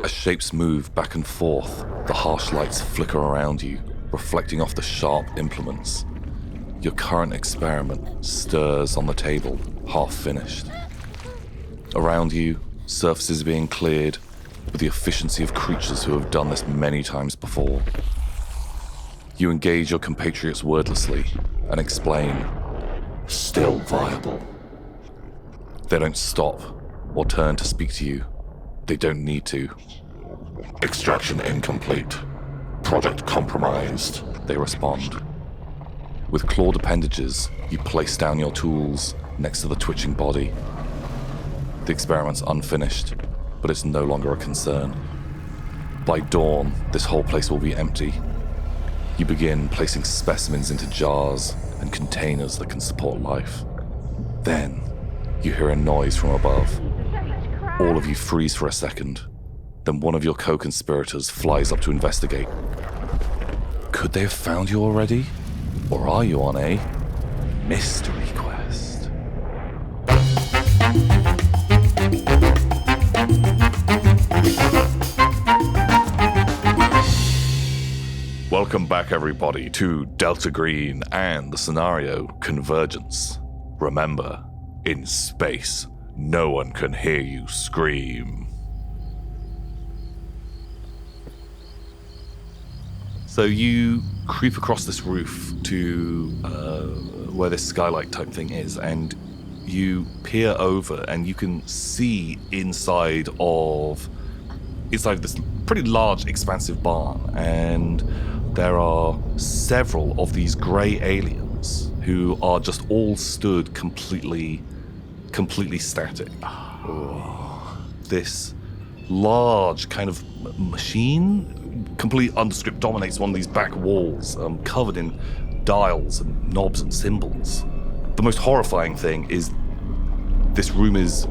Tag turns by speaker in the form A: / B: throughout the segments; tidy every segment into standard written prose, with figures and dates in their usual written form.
A: As shapes move back and forth, the harsh lights flicker around you, reflecting off the sharp implements. Your current experiment stirs on the table, half finished. Around you, surfaces are being cleared with the efficiency of creatures who have done this many times before. You engage your compatriots wordlessly and explain, still viable. They don't stop or turn to speak to you. They don't need to. Extraction incomplete. Project compromised, they respond. With clawed appendages, you place down your tools next to the twitching body. The experiment's unfinished, but it's no longer a concern. By dawn, this whole place will be empty. You begin placing specimens into jars and containers that can support life. Then, you hear a noise from above. All of you freeze for a second. Then one of your co-conspirators flies up to investigate. Could they have found you already? Or are you on a mystery quest? Welcome back, everybody, to Delta Green and the scenario Convergence. Remember, in space, no one can hear you scream. So you creep across this roof to where this skylight type thing is, and you peer over and you can see inside this pretty large, expansive barn, and there are several of these grey aliens who are just all stood completely static. This large kind of machine, completely undescript, dominates one of these back walls, covered in dials and knobs and symbols. The most horrifying thing is this room is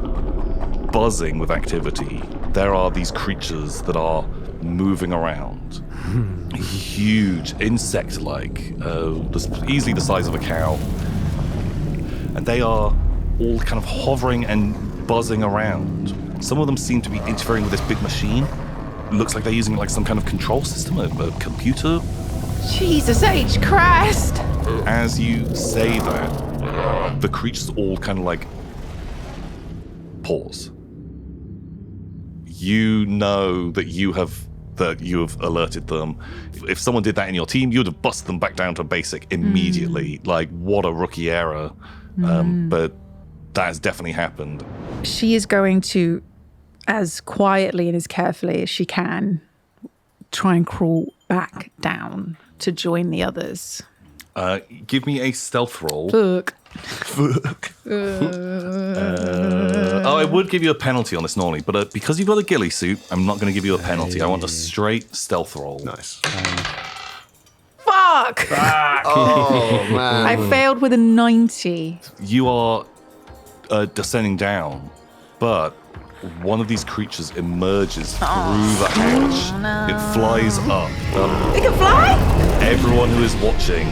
A: buzzing with activity. There are these creatures that are moving around. Huge, insect-like, easily the size of a cow. And they are all kind of hovering and buzzing around. Some of them seem to be interfering with this big machine. It looks like they're using like some kind of control system, a computer.
B: Jesus H. Christ!
A: As you say that, the creatures all kind of like pause. You know that you have alerted them. If someone did that in your team, you would have busted them back down to basic immediately. Like, what a rookie error. But that has definitely happened.
B: She is going to, as quietly and as carefully as she can, try and crawl back down to join the others.
A: Give me a stealth roll.
B: Fuck.
A: I would give you a penalty on this normally, but because you've got a ghillie suit, I'm not going to give you a penalty. I want a straight stealth roll.
C: Nice.
B: Fuck!
C: Oh, man.
B: I failed with a 90.
A: You are descending down, but one of these creatures emerges through the hatch.
B: No.
A: It flies up.
B: It can fly?
A: Everyone who is watching,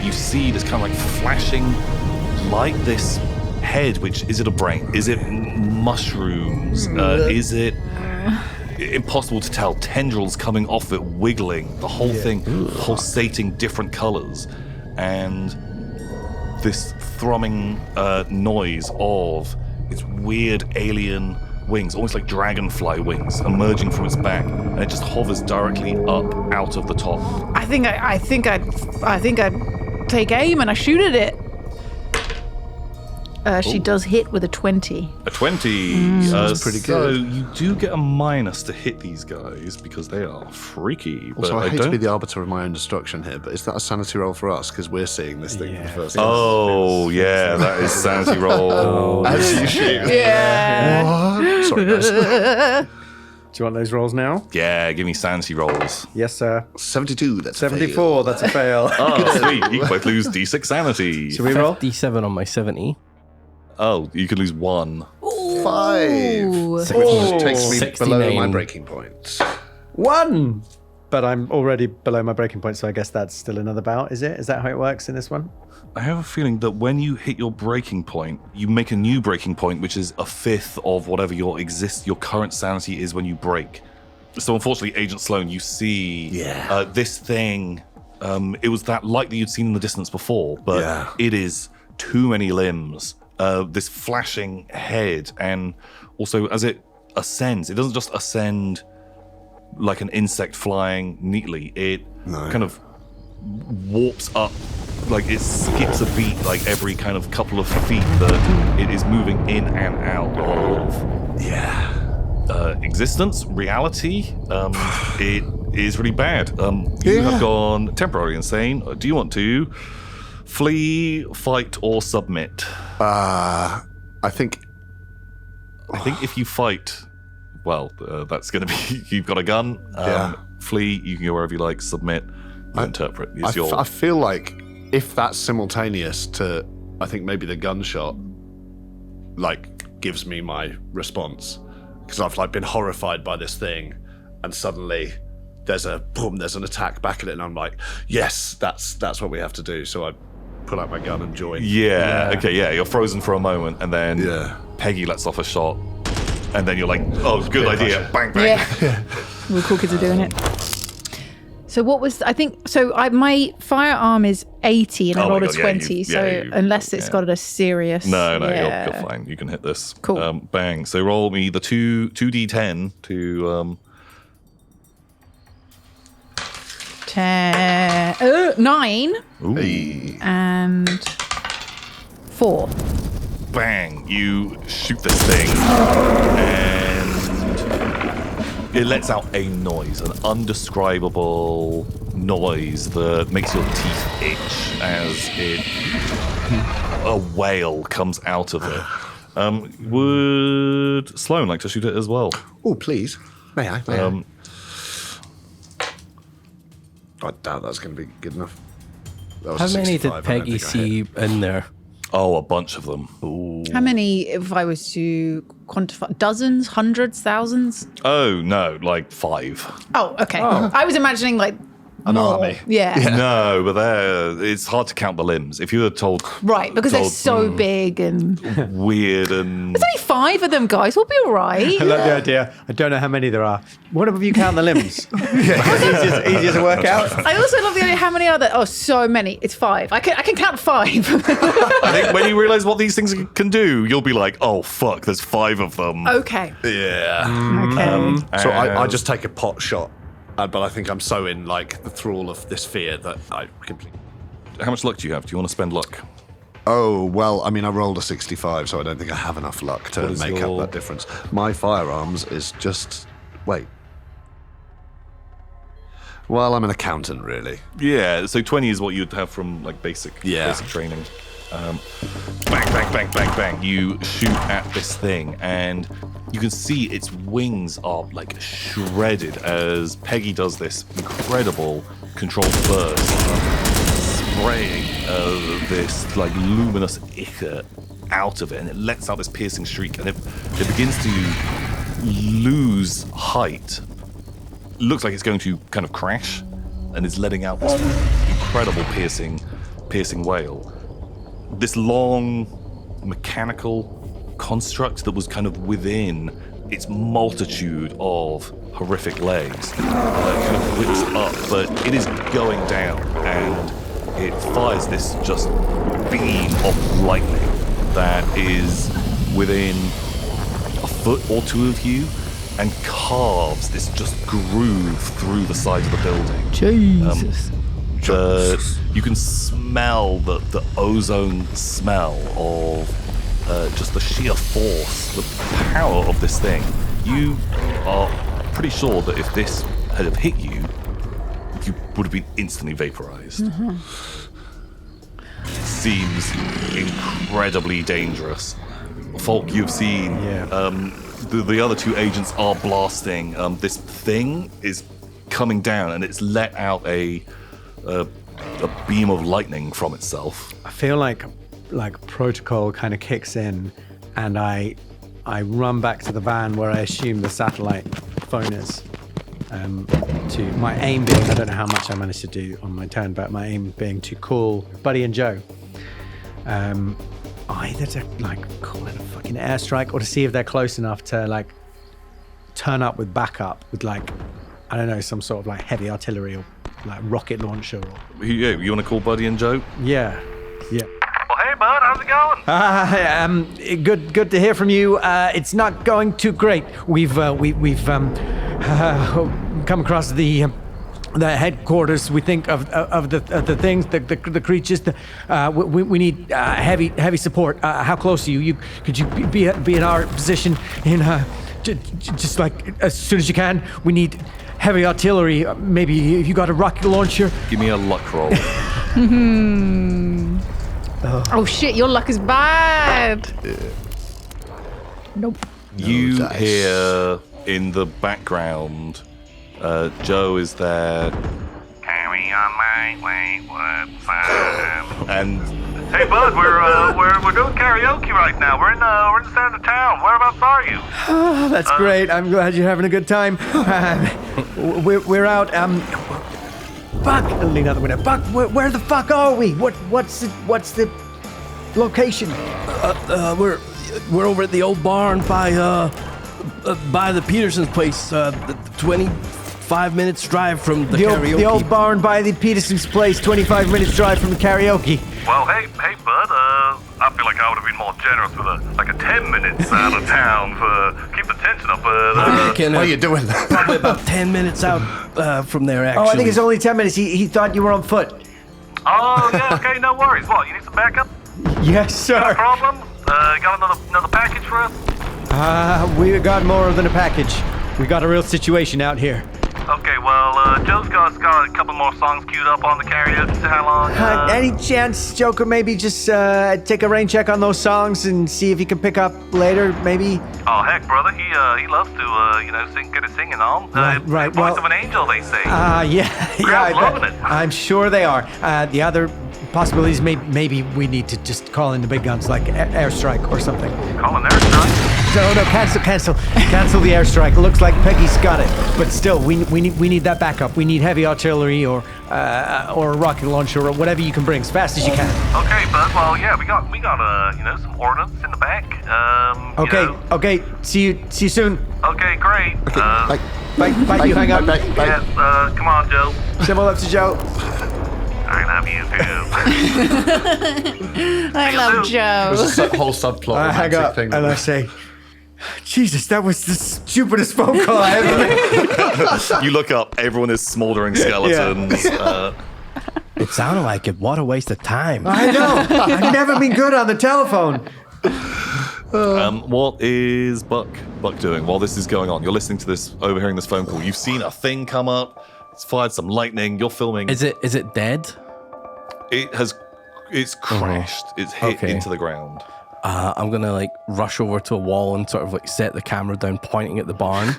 A: you see this kind of like flashing light, this head, which, is it a brain? Is it mushrooms? Is it... Impossible to tell. Tendrils coming off it, wiggling. The whole thing pulsating different colors. And this thrumming noise of its weird alien wings, almost like dragonfly wings, emerging from its back, and it just hovers directly up out of the top.
B: I think I'd take aim and I shoot at it. She does hit with a 20.
A: A 20.
C: That's pretty good.
A: So you do get a minus to hit these guys because they are freaky. But
C: Also, I hate to be the arbiter of my own destruction here, but is that a sanity roll for us? Because we're seeing this thing for the first time.
A: Oh, yeah, that is sanity roll.
C: As you shoot.
B: Yeah.
C: What? Sorry, guys.
D: Do you want those rolls now?
A: Yeah, give me sanity rolls.
D: Yes, sir.
C: 72, that's a
D: 74,
C: fail.
D: that's a fail.
A: Oh, sweet. You both lose D6 sanity.
D: Should we roll?
E: 57 on my 70.
A: Oh, you can lose 1.
C: 5.
B: Ooh.
C: Which takes me
E: 69.
C: below my breaking point.
D: 1! But I'm already below my breaking point, so I guess that's still another bout, is it? Is that how it works in this one?
A: I have a feeling that when you hit your breaking point, you make a new breaking point, which is a fifth of whatever your current sanity is when you break. So unfortunately, Agent Sloan, you see this thing. It was that light that you'd seen in the distance before, but it is too many limbs. This flashing head, and also as it ascends, it doesn't just ascend like an insect flying neatly. It kind of warps up, like it skips a beat like every kind of couple of feet that it is moving in and out of existence, reality. It is really bad. You have gone temporarily insane. Do you want to flee, fight, or submit?
C: I think
A: If you fight, well, that's going to be you've got a gun. Flee, you can go wherever you like. Submit, you interpret.
C: I feel like if that's simultaneous to, I think maybe the gunshot, like gives me my response, because I've like been horrified by this thing, and suddenly there's an attack back at it, and I'm like, yes, that's what we have to do. So I pull out my gun and join.
A: You're frozen for a moment, and then Peggy lets off a shot, and then you're like, oh, good idea, bang, bang.
B: Yeah. All the cool kids are doing it. So what was, my firearm is 80 and I rolled a 20, unless it's got a serious...
A: No, you're fine. You can hit this.
B: Cool.
A: Bang. So roll me the 2d10 to...
B: 9
A: Ooh.
B: and 4.
A: Bang. You shoot this thing, and it lets out a noise, an undescribable noise that makes your teeth itch as a wail comes out of it. Would Sloan like to shoot it as well?
C: Oh, please. May I? I doubt that's going to be good enough.
E: How many did Peggy see in there?
A: Oh, a bunch of them.
E: Ooh.
B: How many, if I was to quantify, dozens, hundreds, thousands?
A: Oh, no, like 5.
B: Oh, okay. I was imagining like
C: an army.
B: Yeah.
A: No, but it's hard to count the limbs. If you were told...
B: Right, because they're so big and...
A: weird and...
B: There's only 5 of them, guys. We'll be all right.
D: I love the idea. I don't know how many there are. What if you count the limbs? It's easier to work out.
B: I also love the idea, how many are there? Oh, so many. It's 5. I can count 5.
A: I think when you realise what these things can do, you'll be like, oh, fuck, there's 5 of them.
B: Okay.
A: Yeah.
B: Okay.
C: So I just take a pot shot. But I think I'm so in like the thrall of this fear that I completely...
A: How much luck do you have? Do you want to spend luck?
C: Oh, well, I mean, I rolled a 65, so I don't think I have enough luck to make up that difference. My firearms is just... Wait. Well, I'm an accountant, really.
A: Yeah, so 20 is what you'd have from like basic training. Bang, bang, bang, bang, bang. You shoot at this thing, and you can see its wings are like shredded as Peggy does this incredible controlled burst, spraying this like luminous ichor out of it, and it lets out this piercing shriek, and it begins to lose height. Looks like it's going to kind of crash, and it's letting out this incredible piercing wail. This long mechanical construct that was kind of within its multitude of horrific legs kind of whips up, but it is going down, and it fires this just beam of lightning that is within a foot or two of you and carves this just groove through the side of the building.
B: Jesus.
A: You can smell the ozone smell of just the sheer force, the power of this thing. You are pretty sure that if this had have hit you, you would have been instantly vaporized. Mm-hmm. Seems incredibly dangerous. Folk, you've seen the other 2 agents are blasting. This thing is coming down, and it's let out a beam of lightning from itself.
D: I feel like protocol kind of kicks in, and I run back to the van where I assume the satellite phone is. To my aim being, I don't know how much I managed to do on my turn, but my aim being to call Buddy and Joe. either to like call in a fucking airstrike or to see if they're close enough to like turn up with backup with like, I don't know, some sort of like heavy artillery or like rocket launcher. Or...
A: Yeah, you want to call Buddy and Joe?
D: Yeah.
F: Well, hey, bud, how's it going?
D: Good to hear from you. It's not going too great. We've come across the headquarters. We think of the things, the creatures. We need heavy support. How close are you? Could you be in our position in just like as soon as you can? We need heavy artillery. Maybe if you got a rocket launcher.
A: Give me a luck roll.
B: Oh shit, your luck is bad. Nope.
A: You
C: dice.
A: hear in the background, Joe is there,
F: Carry on my wayward son.
A: and
F: Hey, bud, we're doing karaoke right now. We're in the center of town. Whereabouts are you?
D: Oh, that's great. I'm glad you're having a good time. We're out. Buck, I'll lean out the window. Buck, where the fuck are we? What's the location?
E: We're over at the old barn by the Peterson's place. 25 minutes drive from the karaoke.
D: The old barn by the Peterson's place. 25 minutes drive from the karaoke.
F: Well, hey, bud. I feel like I would have been more generous with a 10 minutes out of town for keep the tension up.
C: What are you doing?
E: Probably about 10 minutes out from there, actually.
D: Oh, I think it's only 10 minutes. He thought you were on foot.
F: Oh, yeah, okay, no worries. What, you need some backup?
D: Yes,
F: No
D: sir.
F: problem? Got another package for us?
D: We got more than a package. We got a real situation out here.
F: Okay, well, Joe's got a couple more songs queued up on the karaoke. See how long?
D: Any chance Joker maybe just take a rain check on those songs and see if he can pick up later, maybe?
F: Oh, heck, brother, he loves to, get his singing on.
D: Right,
F: Voice
D: well-
F: of an angel, they say.
D: Yeah,
F: Crowd's
D: I
F: loving
D: bet.
F: it.
D: I'm sure they are. The other possibilities, maybe we need to just call in the big guns, like airstrike or something.
F: Calling there, son.
D: No, cancel the airstrike. Looks like Peggy's got it, but still, we need that backup. We need heavy artillery or a rocket launcher or whatever you can bring as fast as you can.
F: Okay, bud. Well, yeah, we got some ordnance in the back.
D: Okay. See you soon.
F: Okay, great.
C: Bye.
D: Bye. You hang up.
C: Bye.
F: Yeah, come on, Joe.
D: Send my love to Joe.
F: I love you too.
B: I love Joe.
C: There's a whole subplot.
D: I hang
C: romantic
D: up
C: thing.
D: and I say, Jesus, that was the stupidest phone call I ever made.
A: you look up. Everyone is smoldering skeletons.
E: It sounded like it. What a waste of time.
D: I know. I've never been good on the telephone.
A: What is Buck doing while this is going on? You're listening to this, overhearing this phone call. You've seen a thing come up. It's fired some lightning. You're filming.
E: Is it dead?
A: It's crashed. It's hit
E: Okay.
A: into the ground.
E: I'm gonna rush over to a wall and sort of set the camera down, pointing at the barn.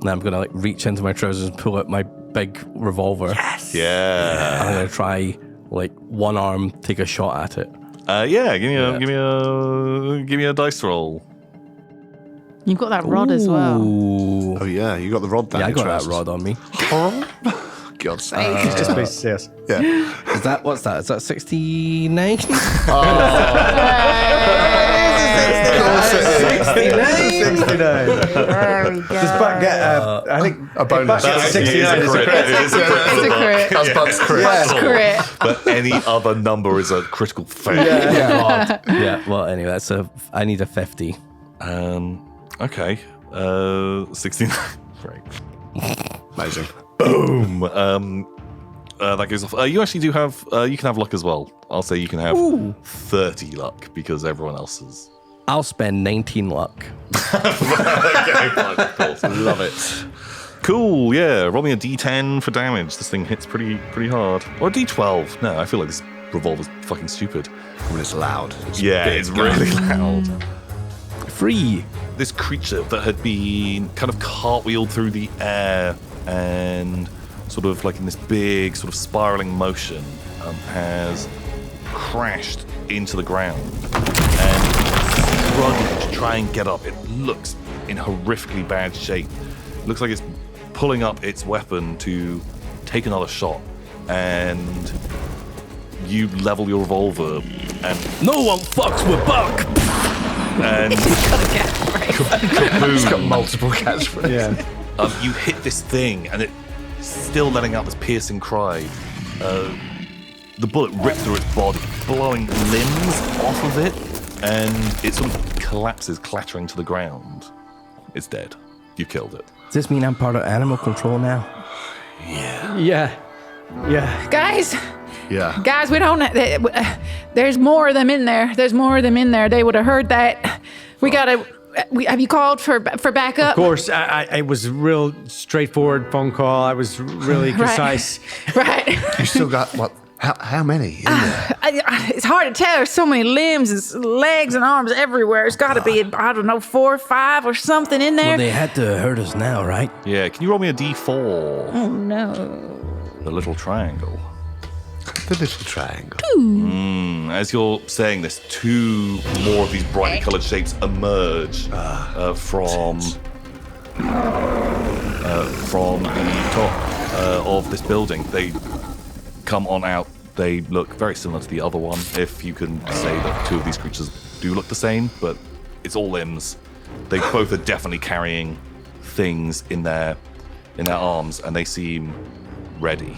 E: And I'm gonna reach into my trousers and pull out my big revolver.
D: Yes.
A: Yeah.
E: I'm gonna try one arm take a shot at it.
A: Yeah. Give me a dice roll.
B: You've got that rod as well.
E: Ooh.
C: Oh yeah, you got the rod down
E: Yeah, I
C: your
E: got that
C: trousers.
E: rod on me.
C: God's
D: Just basically yes.
C: Yeah.
E: Is that 69?
D: Does Buck get, I think,
C: A bonus.
D: Buck gets
A: That actually
D: 69
A: is a crit. It is a crit.
B: It's a crit.
C: That's Buck's crit.
B: That's crit.
A: But any other number is a critical fail.
E: Yeah, well, anyway, I need a 50.
A: Okay. 69. Great.
C: Amazing.
A: Boom. That goes off. You actually do have. You can have luck as well. I'll say you can have 30 luck because everyone else is.
E: I'll spend 19 luck.
A: Okay, fine, of course. Love it. Cool. Yeah. Roll me a D10 for damage. This thing hits pretty hard. Or a D12. No, I feel like this revolver's fucking stupid.
C: When it's loud.
A: Yeah, it's really loud.
E: Free.
A: This creature that had been kind of cartwheeled through the air and sort of in this big sort of spiraling motion has crashed into the ground and struggling to try and get up. It looks in horrifically bad shape. It looks like it's pulling up its weapon to take another shot, and you level your revolver, and
E: No one fucks with Buck.
A: and
C: It's got multiple catchphrases.
D: Yeah.
A: you hit this thing, and it's still letting out this piercing cry. The bullet ripped through its body, blowing limbs off of it, and it sort of collapses, clattering to the ground. It's dead. You killed it.
E: Does this mean I'm part of animal control now?
D: Yeah.
B: Guys,
C: Yeah.
B: guys, we don't. There's more of them in there. There's more of them in there. They would have heard that. We gotta. Have you called for backup?
D: Of course, I was real straightforward phone call. I was really concise.
B: Right.
C: You still got what? How many in there?
B: It's hard to tell. There's so many limbs and legs and arms everywhere. It's got to be, I don't know, 4 or 5 or something in there.
E: Well, they had to hurt us now, right?
A: Yeah, can you roll me a d4?
B: Oh, no.
A: The little triangle.
C: The little triangle.
A: As you're saying this, 2 more of these brightly coloured shapes emerge from the top of this building. They come on out. They look very similar to the other one, if you can say that 2 of these creatures do look the same, but it's all limbs. They both are definitely carrying things in their arms, and they seem ready.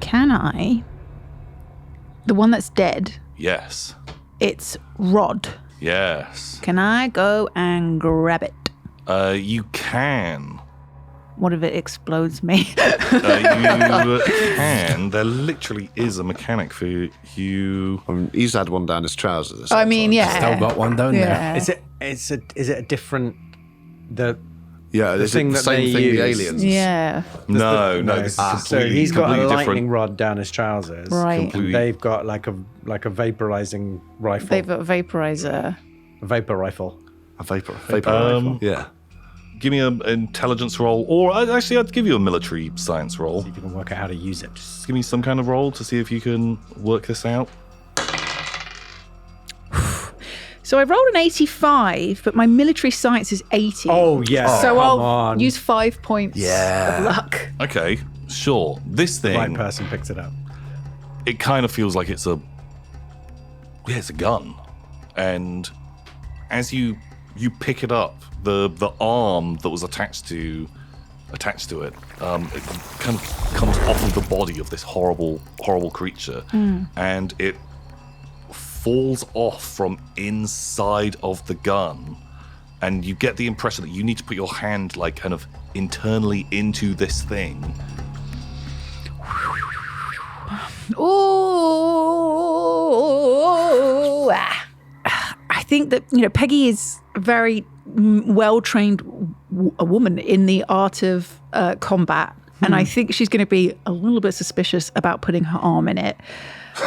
B: Can I? The one that's dead,
A: Yes.
B: it's Rod.
A: Yes.
B: Can I go and grab it?
A: You can.
B: What if it explodes me?
A: You can. There literally is a mechanic for you.
C: He's had one down his trousers.
B: I mean, yeah.
E: Still got one down there.
B: Yeah.
D: Is it a different
C: Yeah, is
D: thing
C: it the
D: that
C: same
D: they
C: thing the
D: use.
C: aliens?
B: Yeah.
A: No, this is
D: So
A: completely,
D: he's got a
A: completely
D: lightning
A: different.
D: rod down his trousers.
B: Right.
A: Completely.
D: And they've got like a vaporizing rifle.
B: They've got a vaporizer.
D: A vapor rifle.
C: A vapor rifle. Yeah.
A: Give me an intelligence roll, or actually, I'd give you a military science roll.
D: See if you can work out how to use it.
A: Just give me some kind of roll to see if you can work this out.
B: So I rolled an 85, but my military science is 80.
D: Oh yes.
B: So
D: come
B: I'll
D: on.
B: use 5 points of luck.
A: Okay, sure. This
D: the right
A: thing,
D: person picks it up.
A: it kind of feels like it's a gun, and as you pick it up, the arm that was attached to it kind of comes off of the body of this horrible creature, and it falls off from inside of the gun, and you get the impression that you need to put your hand like kind of internally into this thing.
B: Ooh. I think that, Peggy is a very well-trained a woman in the art of combat. And I think she's going to be a little bit suspicious about putting her arm in it.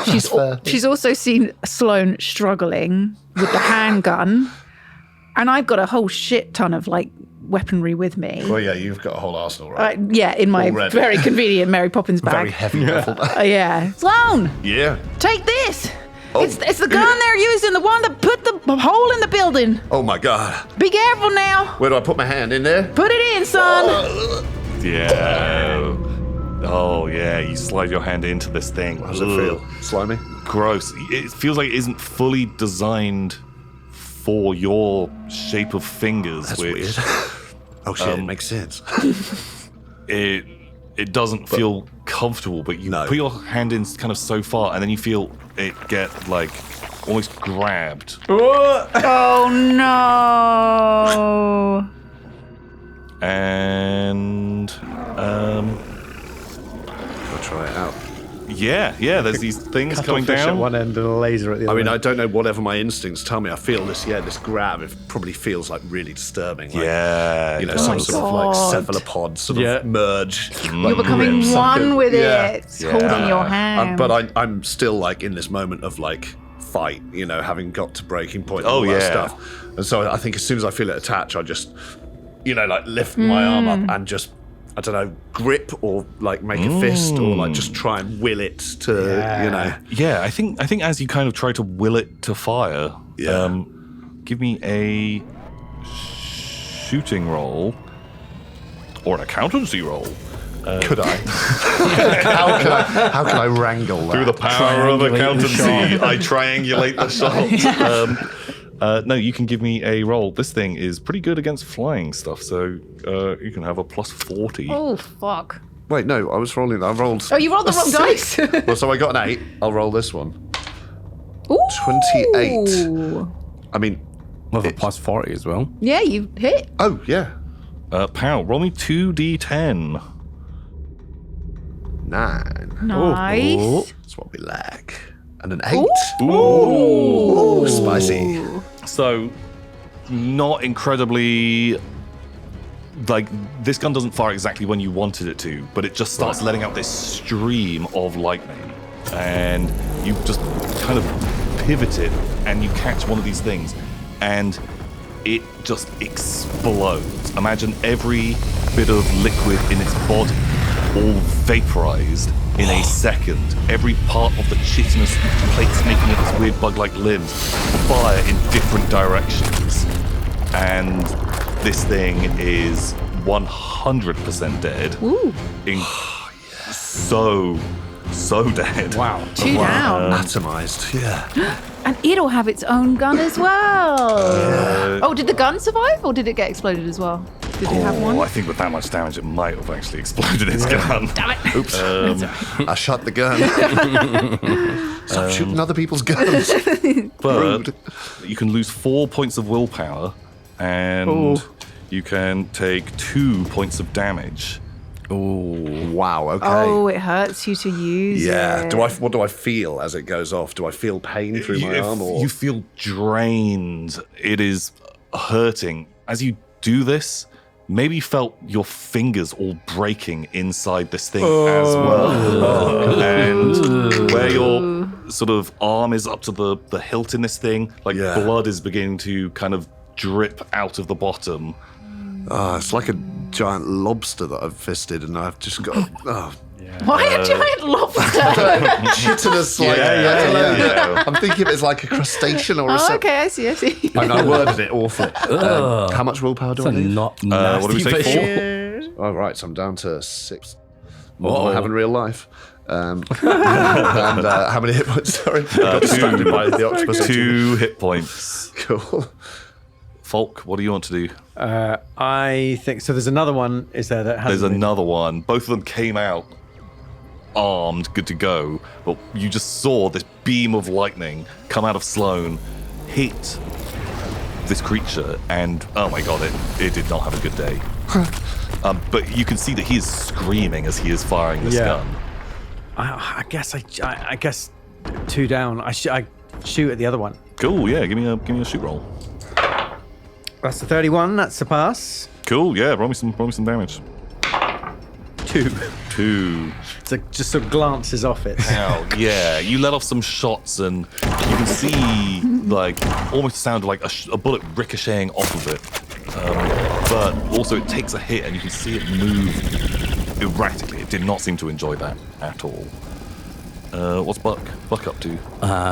B: She's also seen Sloane struggling with the handgun. And I've got a whole shit ton of weaponry with me.
C: Well, yeah, you've got a whole arsenal, right?
B: In my
C: Already.
B: very convenient Mary Poppins bag.
C: Very heavy duffel bag.
B: Yeah. Sloane,
C: Yeah.
B: take this.
C: Oh.
B: It's the gun they're using, the one that put the hole in the building.
C: Oh my god.
B: Be careful now.
C: Where do I put my hand in there?
B: Put it in, son.
A: Yeah. Oh, yeah. You slide your hand into this thing.
C: How does it feel? Slimy?
A: Gross. It feels like it isn't fully designed for your shape of fingers.
C: That's
A: which
C: weird. Oh shit, it makes sense.
A: it doesn't feel comfortable, but you
C: No.
A: put your hand in kind of so far, and then you feel it get almost grabbed.
B: Oh no.
A: And
C: I'll try it out.
A: yeah, there's these things coming
D: Cuttlefish at
A: down.
D: one end and a laser at the
C: I
D: other.
C: mean, I don't know, whatever my instincts tell me, I feel this grab, it probably feels really disturbing.
A: Yeah,
C: Some
B: my
C: sort
B: God.
C: of cephalopod sort of merge.
B: You're becoming one with it. It's holding your hand.
C: But I'm still in this moment of fight, having got to breaking point and
A: Oh,
C: all that
A: yeah.
C: stuff. And so I think as soon as I feel it attach, I just, lift my arm up and just, I don't know, grip or make a fist or just try and will it to,
A: Yeah, I think as you kind of try to will it to fire,
C: Yeah.
A: give me a shooting roll or an accountancy roll.
C: Could I? How can I wrangle that?
A: Through the power of accountancy, I triangulate the shot. No, you can give me a roll. This thing is pretty good against flying stuff, so you can have a plus 40.
B: Oh, fuck.
C: Wait, no, I was rolling. I rolled.
B: Oh, you rolled the wrong dice.
C: Well, so I got an 8. I'll roll this one.
B: Ooh.
C: 28. I mean,
E: With a plus 40 as well.
B: Yeah, you hit.
C: oh yeah,
A: Pow, roll me 2d10.
C: 9.
B: Nice.
C: That's what we like. And an 8. Ooh, spicy.
A: So, not incredibly. Like, this gun doesn't fire exactly when you wanted it to, but it just starts letting out this stream of lightning. And you just kind of pivot it, and you catch one of these things, and it just explodes. Imagine every bit of liquid in its body all vaporized in a second. Every part of the chitinous plates making of its weird bug-like limbs fire in different directions. And this thing is 100% dead.
B: Ooh.
A: So dead.
E: Wow.
B: 2 down.
C: Atomized, yeah.
B: And it'll have its own gun as well. Oh, did the gun survive or did it get exploded as well? Did it have one?
A: I think with that much damage, it might have actually exploded its gun.
B: Damn it.
C: Oops. I shot the gun. Stop shooting other people's guns.
A: But you can lose 4 points of willpower, and you can take 2 points of damage.
C: Wow, okay.
B: Oh, it hurts you to use it.
C: What do I feel as it goes off? Do I feel pain through my arm? Or?
A: You feel drained. It is hurting. As you do this, maybe you felt your fingers all breaking inside this thing as well. And where your sort of arm is up to the hilt in this thing, like blood is beginning to kind of drip out of the bottom.
C: It's like a giant lobster that I've fisted, and I've just got.
B: Why a giant lobster?
C: Chitinous, like. Yeah. I'm thinking of it as like a crustacean or a.
B: Oh, okay, I see.
C: I worded it awfully. How much willpower do I need?
E: Not
A: What do we say? 4?
C: All right, so I'm down to 6. More than I have in real life. And how many hit points? Sorry, I got distracted by the octopus.
A: 2 hit points.
C: Cool.
A: Falk, what do you want to do?
D: I think so. There's another one. Is there that has?
A: There's another one. Both of them came out armed, good to go, but you just saw this beam of lightning come out of Sloane, hit this creature, and oh my god, it did not have a good day. But you can see that he is screaming as he is firing this gun.
D: I guess 2 down. I shoot at the other one.
A: Cool, yeah, give me a shoot roll.
D: That's the 31. That's a pass.
A: Cool, yeah, roll me some damage.
D: 2.
A: 2.
D: So just sort of glances off it.
A: Ow, yeah, you let off some shots, and you can see like almost sound like a bullet ricocheting off of it. But also it takes a hit, and you can see it move erratically. It did not seem to enjoy that at all. What's Buck up to?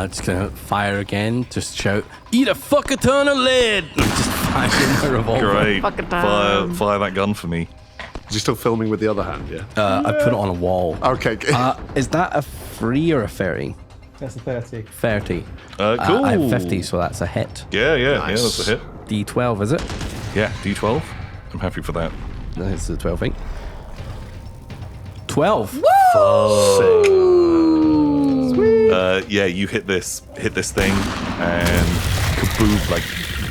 E: Just gonna fire again. Just shout, "Eat a fuck a ton of lead!" And just fire my revolver.
A: Great.
B: Fuck it down.
A: Fire that gun for me.
C: Is he still filming with the other hand? Yeah.
E: I put it on a wall.
C: Okay.
E: Is that a free or a fairy?
D: That's a 30.
E: 30.
A: Cool.
E: I have 50, so that's a hit.
A: Yeah,
C: Nice.
A: that's a hit.
E: D12, is it?
A: Yeah, D12. I'm happy for that.
E: No, it's the 12 thing. 12.
A: Yeah, you hit this thing, and kaboom, like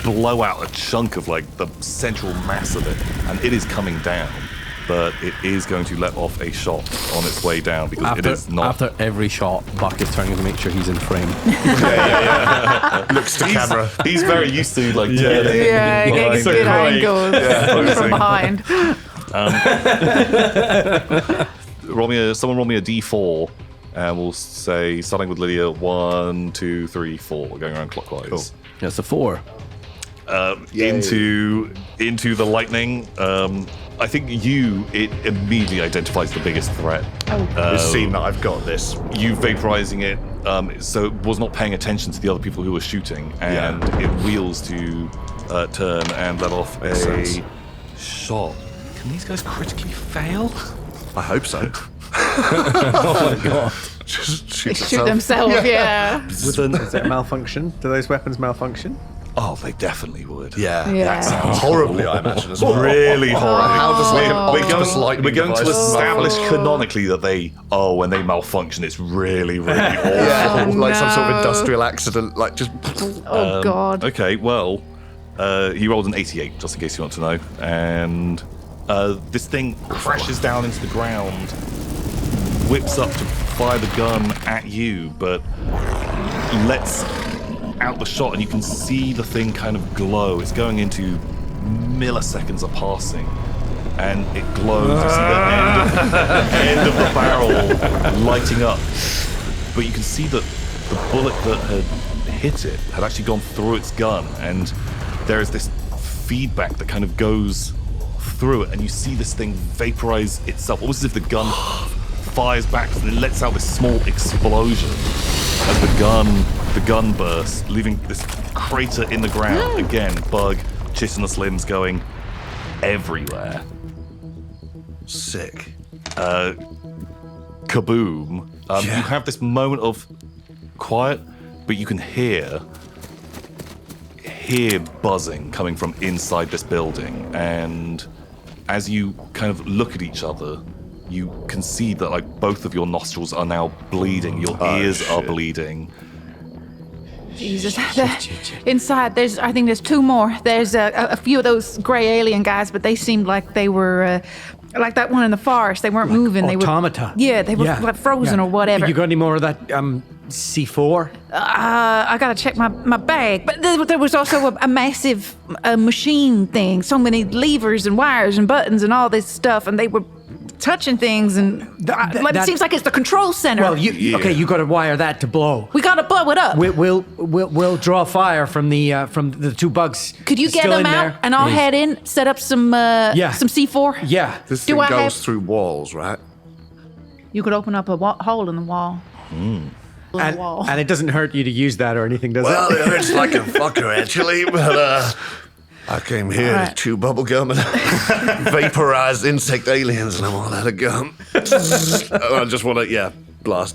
A: blow out a chunk of like the central mass of it, and it is coming down, but it is going to let off a shot on its way down because it is not.
E: After every shot, Buck is turning to make sure he's in frame.
C: Looks to camera.
A: He's very used to like getting
B: Getting good angles from behind.
A: Someone roll me a D4, and we'll say starting with Lydia 1, 2, 3, 4, going around clockwise.
C: Cool.
E: That's a 4.
A: Into the lightning. I think it immediately identifies the biggest threat.
C: It's seen that I've got this.
A: You vaporizing it, so it was not paying attention to the other people who were shooting, and it wheels to turn and let off a shot. Can these guys critically fail?
C: I hope so.
E: Oh my god.
C: Just
B: They
C: shoot
B: shoot themselves, yeah.
D: Is it malfunction? Do those weapons malfunction?
A: Oh, they definitely would.
C: Yeah.
B: Yeah.
C: Horribly, I imagine. As well.
A: Really horrible.
C: How does
A: We're going to establish canonically that when they malfunction, it's really, really awful.
C: Yeah, like some sort of
B: no.
C: industrial accident, like just.
B: Oh, God.
A: Okay, well, he rolled an 88, just in case you want to know. And this thing crashes down into the ground, whips up to fire the gun at you, but lets out the shot, and you can see the thing kind of glow. It's going into milliseconds of passing, and it glows. You see the end of the barrel lighting up, but you can see that the bullet that had hit it had actually gone through its gun, and there is this feedback that kind of goes through it, and you see this thing vaporize itself, almost as if the gun fires back and it lets out this small explosion as the gun bursts, leaving this crater in the ground. Again, bug, chitinous limbs going everywhere.
C: Sick.
A: Kaboom. You have this moment of quiet, but you can hear buzzing coming from inside this building, and as you kind of look at each other, you can see that like both of your nostrils are now bleeding, your ears are bleeding.
B: Jesus. Inside, I think there's two more. There's a few of those gray alien guys, but they seemed like they were like that one in the forest. They weren't moving.
D: Automata.
B: They were like frozen or whatever.
D: You got any more of that C4?
B: I gotta check my bag. But there was also a massive machine thing. So many levers and wires and buttons and all this stuff, and they were touching things, and it seems like it's the control center.
D: Well, you got to wire that to blow.
B: We gotta blow it up.
D: We'll draw fire from the two bugs.
B: Could you get
D: still
B: them
D: in
B: out,
D: there.
B: and I'll head in, set up some C4?
D: Yeah.
C: This
B: Do
C: thing
B: I
C: goes
B: have-
C: through walls, right?
B: You could open up a hole in the wall. In the wall.
D: And it doesn't hurt you to use that or anything, does
C: Well,
D: it?
C: it hurts like a fucker, actually, but I came here to
B: Alright.
C: chew bubble gum and vaporize insect aliens, and I'm all out of gum. I just want to,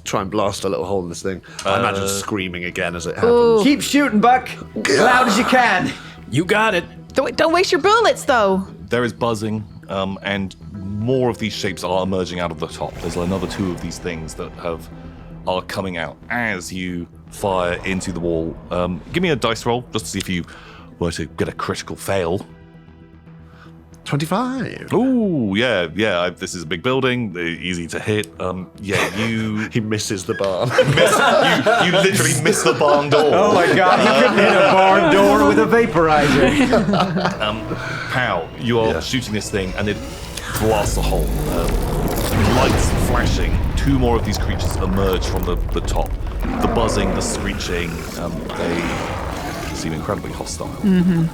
C: try and blast a little hole in this thing. I imagine screaming again as it happens.
D: Keep shooting, Buck. Loud as you can.
E: You got it.
B: Don't waste your bullets, though.
A: There is buzzing, and more of these shapes are emerging out of the top. There's another two of these things that are coming out as you fire into the wall. Give me a dice roll, just to see if you were to get a critical fail.
C: 25.
A: Ooh, yeah. This is a big building, easy to hit. You
C: He misses the barn.
A: you literally miss the barn door.
D: Oh my God! He couldn't hit a barn door with a vaporizer.
A: Pow! You are shooting this thing, and it blasts a hole. Lights flashing. Two more of these creatures emerge from the top. The buzzing, the screeching. They seem incredibly hostile. Mm-hmm.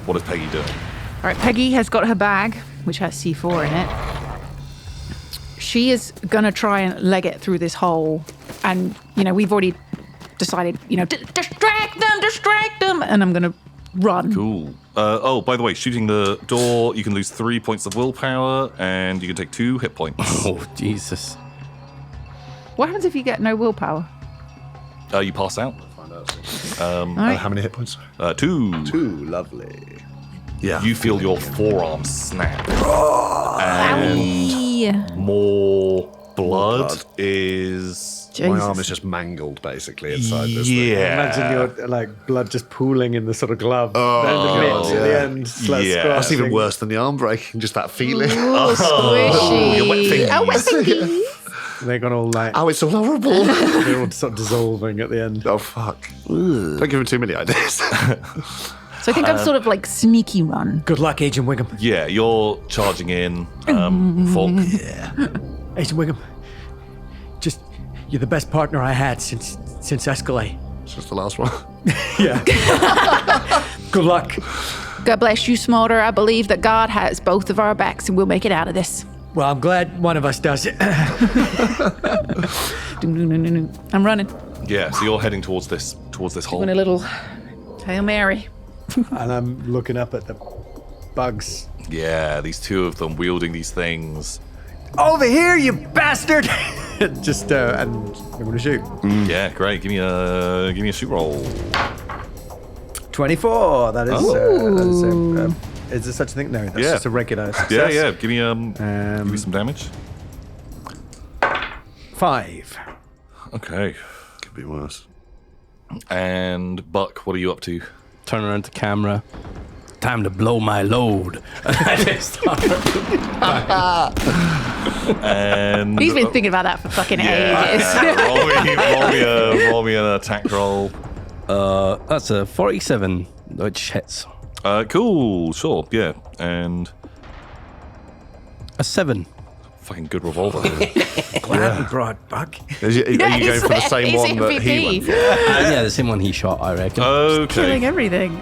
A: What is Peggy doing?
B: All right, Peggy has got her bag, which has C4 in it. She is gonna try and leg it through this hole, and we've already decided, distract them, and I'm gonna run.
A: Cool. By the way, shooting the door, you can lose 3 points of willpower, and you can take 2 hit points.
E: Oh, Jesus.
B: What happens if you get no willpower?
A: You pass out.
B: All right.
C: How many hit points?
A: 2.
C: 2. Lovely. Yeah.
A: You feel your forearm snap. And
B: Owie.
A: more blood
C: blood.
A: is...
C: My
B: Jesus.
C: arm is just mangled, basically, inside this thing.
A: Yeah.
D: Imagine your blood just pooling in the sort of glove.
C: Oh,
D: and the
C: God,
D: mitts at the
C: yeah.
D: end. Slash
A: Yeah.
C: That's even
D: scratching.
C: worse than the arm breaking, just that feeling.
B: Ooh, squishy.
A: your wet fingers.
B: Oh, wet fingers.
D: They're gonna all like
C: Oh, it's all horrible.
D: they're all sort of dissolving at the end.
C: Oh, fuck. Don't give him too many ideas.
B: So I think I'm sort of like sneaky run.
D: Good luck, Agent Wiggum.
A: Yeah, you're charging in. Falk.
D: Agent Wiggum, just you're the best partner I had since Escalade.
C: It's just the last one.
D: Yeah. Good luck.
B: God bless you, Smolder. I believe that God has both of our backs, and we'll make it out of this.
D: Well, I'm glad one of us does it.
B: I'm running.
A: Yeah, so you're heading towards this hole.
B: Doing a little Hail Mary.
D: And I'm looking up at the bugs.
A: Yeah, these two of them wielding these things.
D: Over here, you bastard! Just and I'm gonna shoot.
A: Yeah, great. Give me a shoot roll.
D: 24. That is there such a thing? No, that's just a regular success.
A: Yeah. Give me some damage.
D: 5.
A: Okay.
C: Could be worse.
A: And Buck, what are you up to?
E: Turn around to camera. Time to blow my load.
A: And
B: He's been thinking about that for fucking ages.
A: roll me an attack roll.
E: That's a 47, which hits.
A: Cool. Sure. Yeah. And
E: A 7.
A: fucking good revolver.
D: Glad we brought Buck.
C: Are you going for the same
B: he's
C: one that he
B: MVP.
C: went for?
E: Yeah, the same one he shot, I reckon.
B: Killing
A: Okay.
B: everything.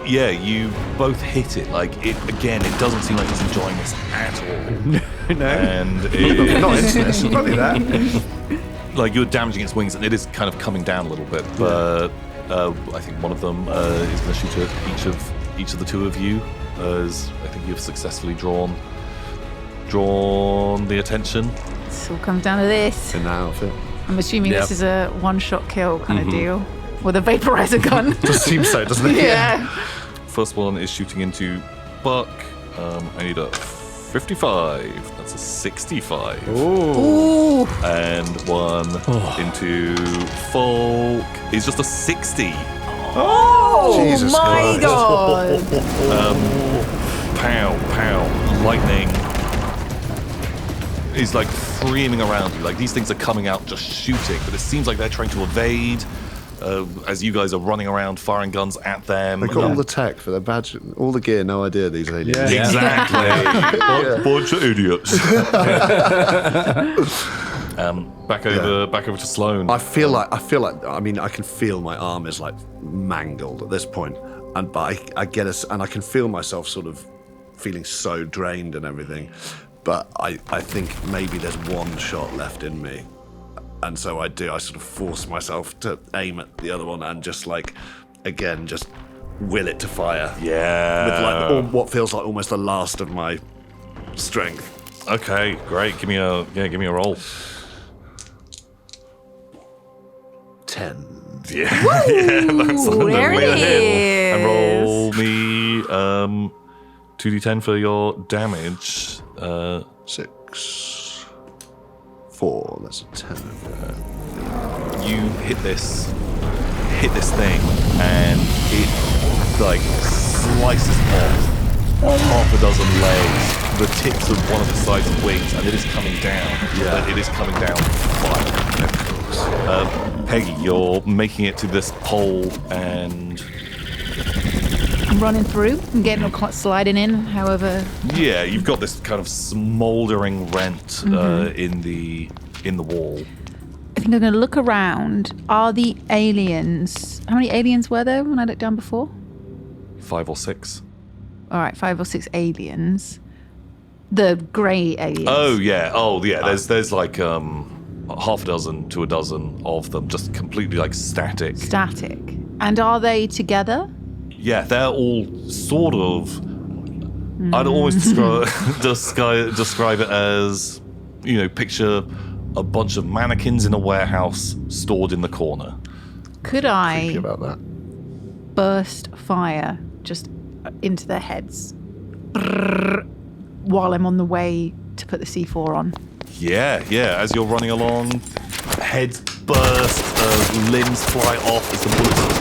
A: Yeah, you both hit it. Like it again. It doesn't seem like it's enjoying this at all.
D: No.
A: And it,
C: Not into this. Probably that.
A: like you're damaging its wings, and it is kind of coming down a little bit. But I think one of them is going to shoot at each of the two of you, as I think you've successfully drawn the attention.
B: This all comes down to this.
C: In that outfit.
B: I'm assuming
E: Yep.
B: this is a one-shot kill kind of deal with a vaporizer gun.
C: Just seems so, doesn't it?
B: Yeah.
A: First one is shooting into Buck. I need a 55. That's a 65.
B: Ooh.
A: And one into Folk is just a 60.
B: Oh
C: Jesus
B: my
C: Christ.
B: god.
A: Pow. Lightning is like screaming around you. Like these things are coming out just shooting, but it seems like they're trying to evade as you guys are running around firing guns at them.
C: They've got all the tech for their badge, all the gear, no idea these aliens.
D: Yeah.
A: Exactly. Bunch of idiots. Back over to Sloane.
C: I feel like I mean I can feel my arm is like mangled at this point, but I get us and I can feel myself sort of feeling so drained and everything, but I think maybe there's one shot left in me, and so I sort of force myself to aim at the other one and just like again just will it to fire.
A: Yeah.
C: With like what feels like almost the last of my strength.
A: Okay, great. Give me a roll.
C: 10.
A: Yeah, that's
B: there it
A: a hit. And
B: is.
A: roll me 2d10 for your damage.
C: 6. 4. That's a 10.
A: You hit this thing, and it like slices off half a dozen legs, the tips of one of the side's wings, and it is coming down.
C: Yeah.
A: But it is coming down violently. Peggy, you're making it to this pole, and
B: I'm running through. I'm getting sliding in, however.
A: yeah, you've got this kind of smoldering rent in the wall.
B: I think I'm going to look around. Are the aliens... How many aliens were there when I looked down before?
A: 5 or 6.
B: All right, 5 or 6 aliens. The grey aliens.
A: Oh yeah. There's like half a dozen to a dozen of them, just completely like static.
B: Static. And are they together?
A: Yeah, they're all sort of. I'd always describe it as, picture a bunch of mannequins in a warehouse stored in the corner.
B: Could I
C: Thinking about that.
B: burst fire just into their heads while I'm on the way to put the C4 on?
A: Yeah. As you're running along, heads burst, limbs fly off as the bullets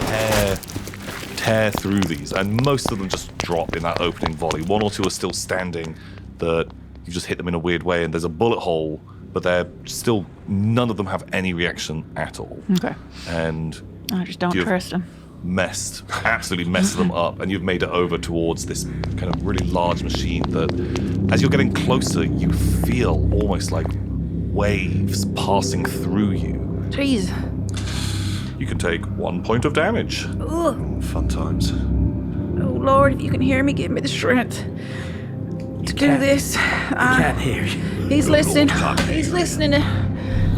A: tear through these, and most of them just drop in that opening volley. 1 or 2 are still standing, that you just hit them in a weird way, and there's a bullet hole, but they're still, none of them have any reaction at all.
B: Okay.
A: And
B: I just don't
A: you've
B: trust them.
A: absolutely messed them up, and you've made it over towards this kind of really large machine that, as you're getting closer, you feel almost like waves passing through you.
B: Jeez.
A: You can take 1 point of damage.
C: Fun times.
B: Oh, Lord, if you can hear me, give me the strength to do this.
D: Can't hear you.
B: He's listening. He's listening.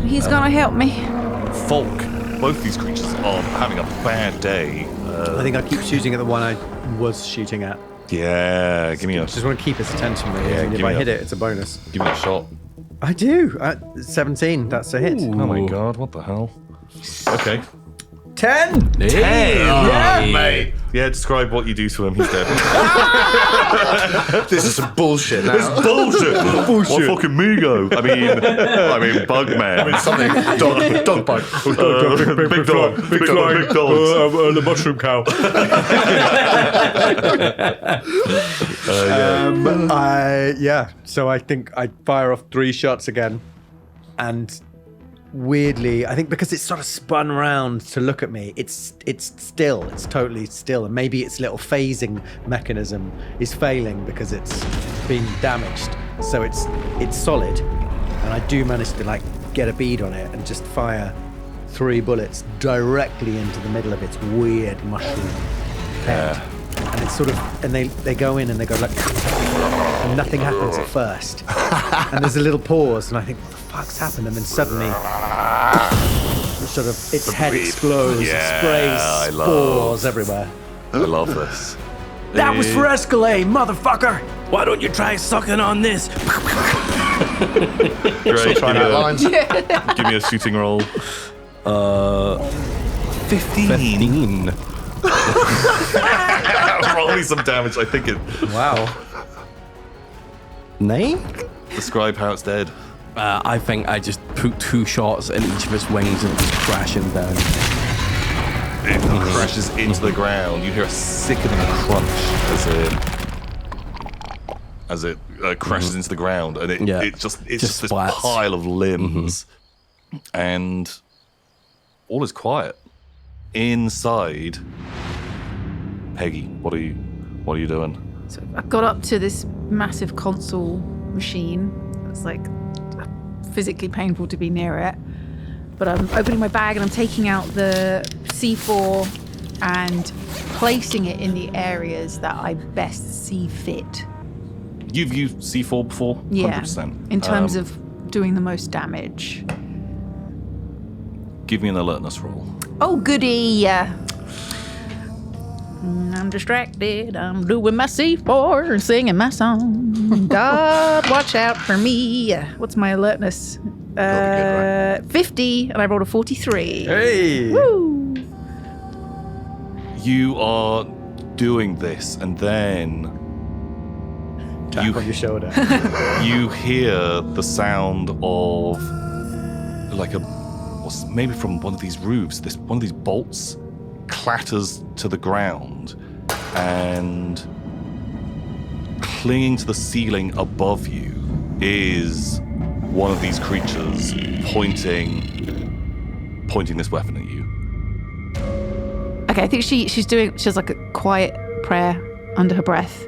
B: He's gonna help me.
A: Folk, both these creatures are having a bad day.
D: I think I'll keep shooting at the one I was shooting at.
A: Yeah, give me a
D: Just want to keep his attention really.
A: Yeah,
D: I mean,
A: give
D: if I
A: me
D: hit
A: a-
D: it, it's a bonus.
A: shot.
D: I do. 17. That's a hit.
A: Oh my god, what the hell? Okay.
D: 10.
E: Hey.
A: Mate. Yeah, describe what you do to him. He's dead.
C: This is some bullshit now.
A: It's bullshit. What fucking Migo? I mean, Bugman.
C: Something. Dog bite.
A: Big dog. Big dogs.
D: The mushroom cow. So I think I fire off 3 shots again, and weirdly, I think because it's sort of spun round to look at me, it's still, it's totally still, and maybe its little phasing mechanism is failing because it's been damaged. So it's solid, and I do manage to like get a bead on it and just fire 3 bullets directly into the middle of its weird mushroom head. And it's sort of, and they go in and they go like, and nothing happens at first. And there's a little pause, and I think, what the fuck's happened? And then suddenly, sort of, its head explodes,
A: Yeah,
D: sprays
A: I
D: spores everywhere.
A: I love this.
D: That was for Escalade, motherfucker!
E: Why don't you try sucking on this?
A: Great.
C: Trying out lines.
A: Give me a shooting roll. 15. Roll me some damage. I think it.
D: Wow.
E: 9?
A: Describe how it's dead.
E: I think I just put 2 shots in each of its wings and it's crashing down.
A: It crashes into the ground. You hear a sickening crunch as it crashes into the ground, and it's just this
E: splats.
A: pile of limbs, and all is quiet. Inside, Peggy, what are you doing?
B: So I got up to this massive console machine. It's like physically painful to be near it. But I'm opening my bag and I'm taking out the C4 and placing it in the areas that I best see fit.
A: You've used C4 before?
B: Yeah.
A: 100%.
B: In terms of doing the most damage.
A: Give me an alertness roll.
B: Oh, goody. I'm distracted. I'm doing my C4 and singing my song. God, watch out for me. What's my alertness? 50, and I rolled a 43.
D: Hey!
B: Woo!
A: You are doing this, and then
D: Tap on your shoulder.
A: you hear the sound of like maybe from one of these roofs. One of these bolts clatters to the ground, and clinging to the ceiling above you is one of these creatures pointing this weapon at you.
B: Okay, I think she has like a quiet prayer under her breath,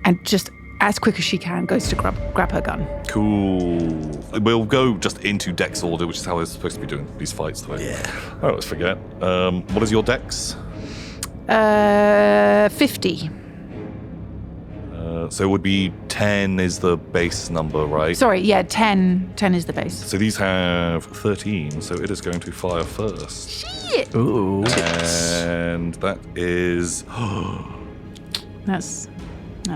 B: and just as quick as she can goes to grab her gun.
A: Cool. We'll go just into dex order, which is how we're supposed to be doing these fights today. Yeah. Oh, let's forget. What is your dex?
B: 50.
A: So it would be 10 is the base number, right?
B: Sorry, yeah, 10 is the base.
A: So these have 13, so it is going to fire first.
B: Shit!
E: Ooh.
A: And that is...
B: That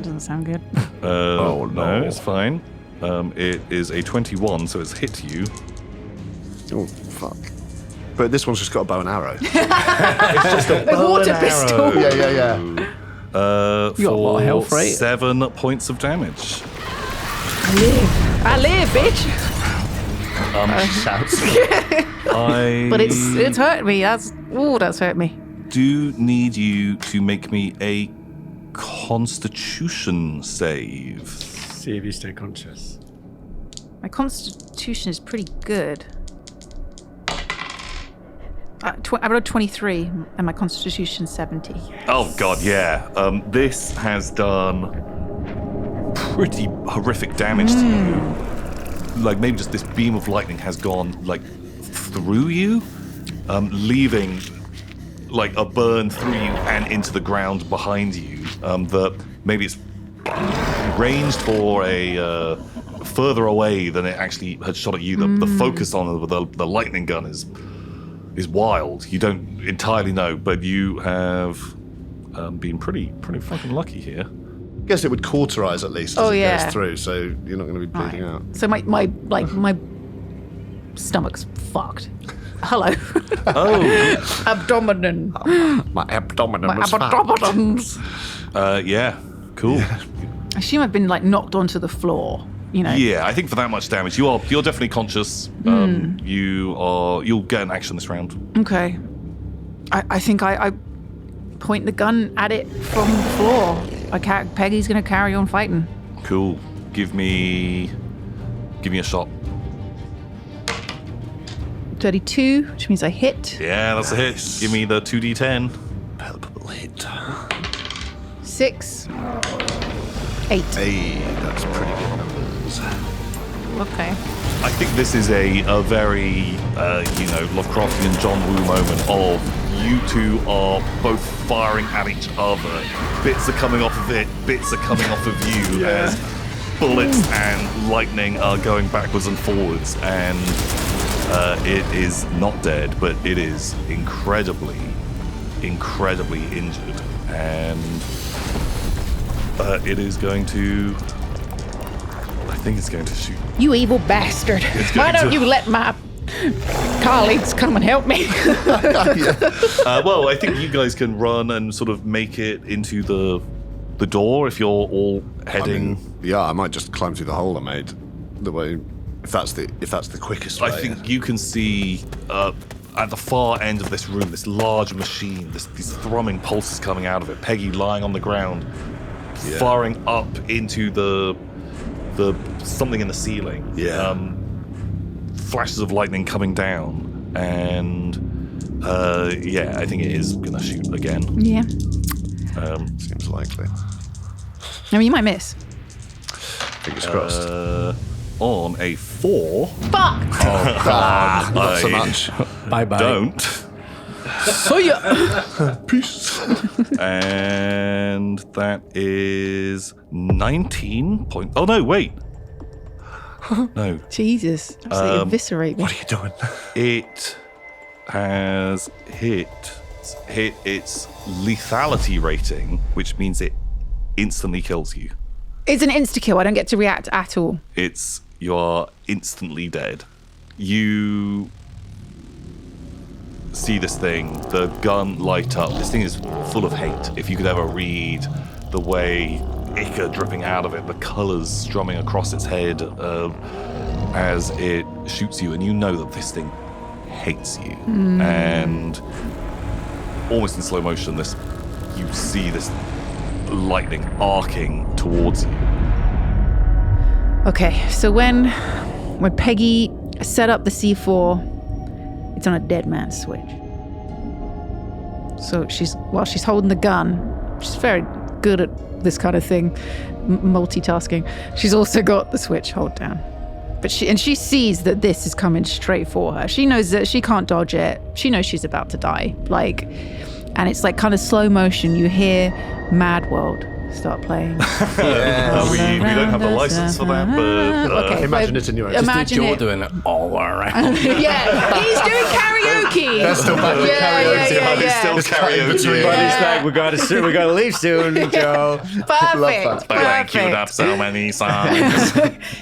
B: doesn't sound good.
A: no, it's fine. It is a 21, so it's hit you.
C: Oh, fuck. But this one's just got a bow and arrow.
B: A water pistol.
C: Yeah.
E: You got a lot of health, right?
A: 7 points of damage.
B: I live, bitch.
C: Shouts.
B: But it's hurt me. That's hurt me.
A: Do need you to make me a Constitution save.
D: See if you stay conscious.
B: My constitution is pretty good. I rolled 23, and my constitution 70.
A: Oh god, yeah. This has done pretty horrific damage to you. Like maybe just this beam of lightning has gone like through you, leaving like a burn through you and into the ground behind you. That maybe it's ranged for a further away than it actually had shot at you. The focus on the lightning gun is wild. You don't entirely know, but you have been pretty fucking lucky here.
C: guess it would cauterize at least as it goes through, so you're not going to be bleeding out.
B: So my stomach's fucked. Hello.
A: Oh,
B: Abdomen.
C: My abdomen
B: My
C: was fat.
B: abdominals.
A: yeah, cool.
B: I assume I've been knocked onto the floor.
A: Yeah, I think for that much damage, you're definitely conscious. You'll get an action this round.
B: Okay. I think I point the gun at it from the floor. Peggy's gonna carry on fighting.
A: Cool. Give me a shot.
B: 32, which means I hit.
A: Yeah, that's a hit. Give me the 2d10.
C: Palpable hit.
B: 6. 8.
C: Hey, that's pretty good numbers.
B: Okay.
A: I think this is a very, Lovecraftian John Woo moment of you two are both firing at each other. Bits are coming off of it, bits are coming off of you as bullets and lightning are going backwards and forwards. And it is not dead, but it is incredibly injured. And it is going to... I think it's going to shoot.
B: You evil bastard. Why don't you let my colleagues come and help me?
A: Well, I think you guys can run and sort of make it into the door if you're all heading...
C: I might just climb through the hole I made. The way... If that's the quickest way.
A: I think you can see at the far end of this room, this large machine, these thrumming pulses coming out of it. Peggy lying on the ground, firing up into the something in the ceiling.
C: Yeah.
A: Flashes of lightning coming down, and I think it is gonna shoot again.
B: Yeah.
C: Seems likely.
B: I mean, you might miss.
C: Fingers crossed.
A: On a 4.
B: Fuck!
A: Oh God!
C: Not so much.
E: Bye bye.
A: Don't.
B: So you.
C: Peace.
A: And that is 19 point. Oh no! Wait. No.
B: Jesus. Absolutely eviscerate me.
C: What are you doing?
A: It has hit its lethality rating, which means it instantly kills you.
B: It's an insta-kill. I don't get to react at all.
A: You are instantly dead. You see this thing, the gun light up. This thing is full of hate. If you could ever read the way ichor dripping out of it, the colors strumming across its head as it shoots you, and you know that this thing hates you. And almost in slow motion, you see this lightning arcing towards you.
B: Okay, so when Peggy set up the C4, it's on a dead man's switch. So while she's holding the gun, she's very good at this kind of thing, multitasking. She's also got the switch hold down. But she sees that this is coming straight for her. She knows that she can't dodge it. She knows she's about to die. And it's kind of slow motion. You hear Mad World start playing.
A: We don't have the license for that, but
B: okay,
C: imagine it in your head.
B: Imagine
E: Joe
B: it.
E: doing it all around.
B: Yeah, he's doing karaoke.
C: That's still back with karaoke.
A: It's still karaoke.
C: Between
D: Buddy's like, we gotta leave soon, Joe.
B: Perfect.
A: Thank you, that's so many songs.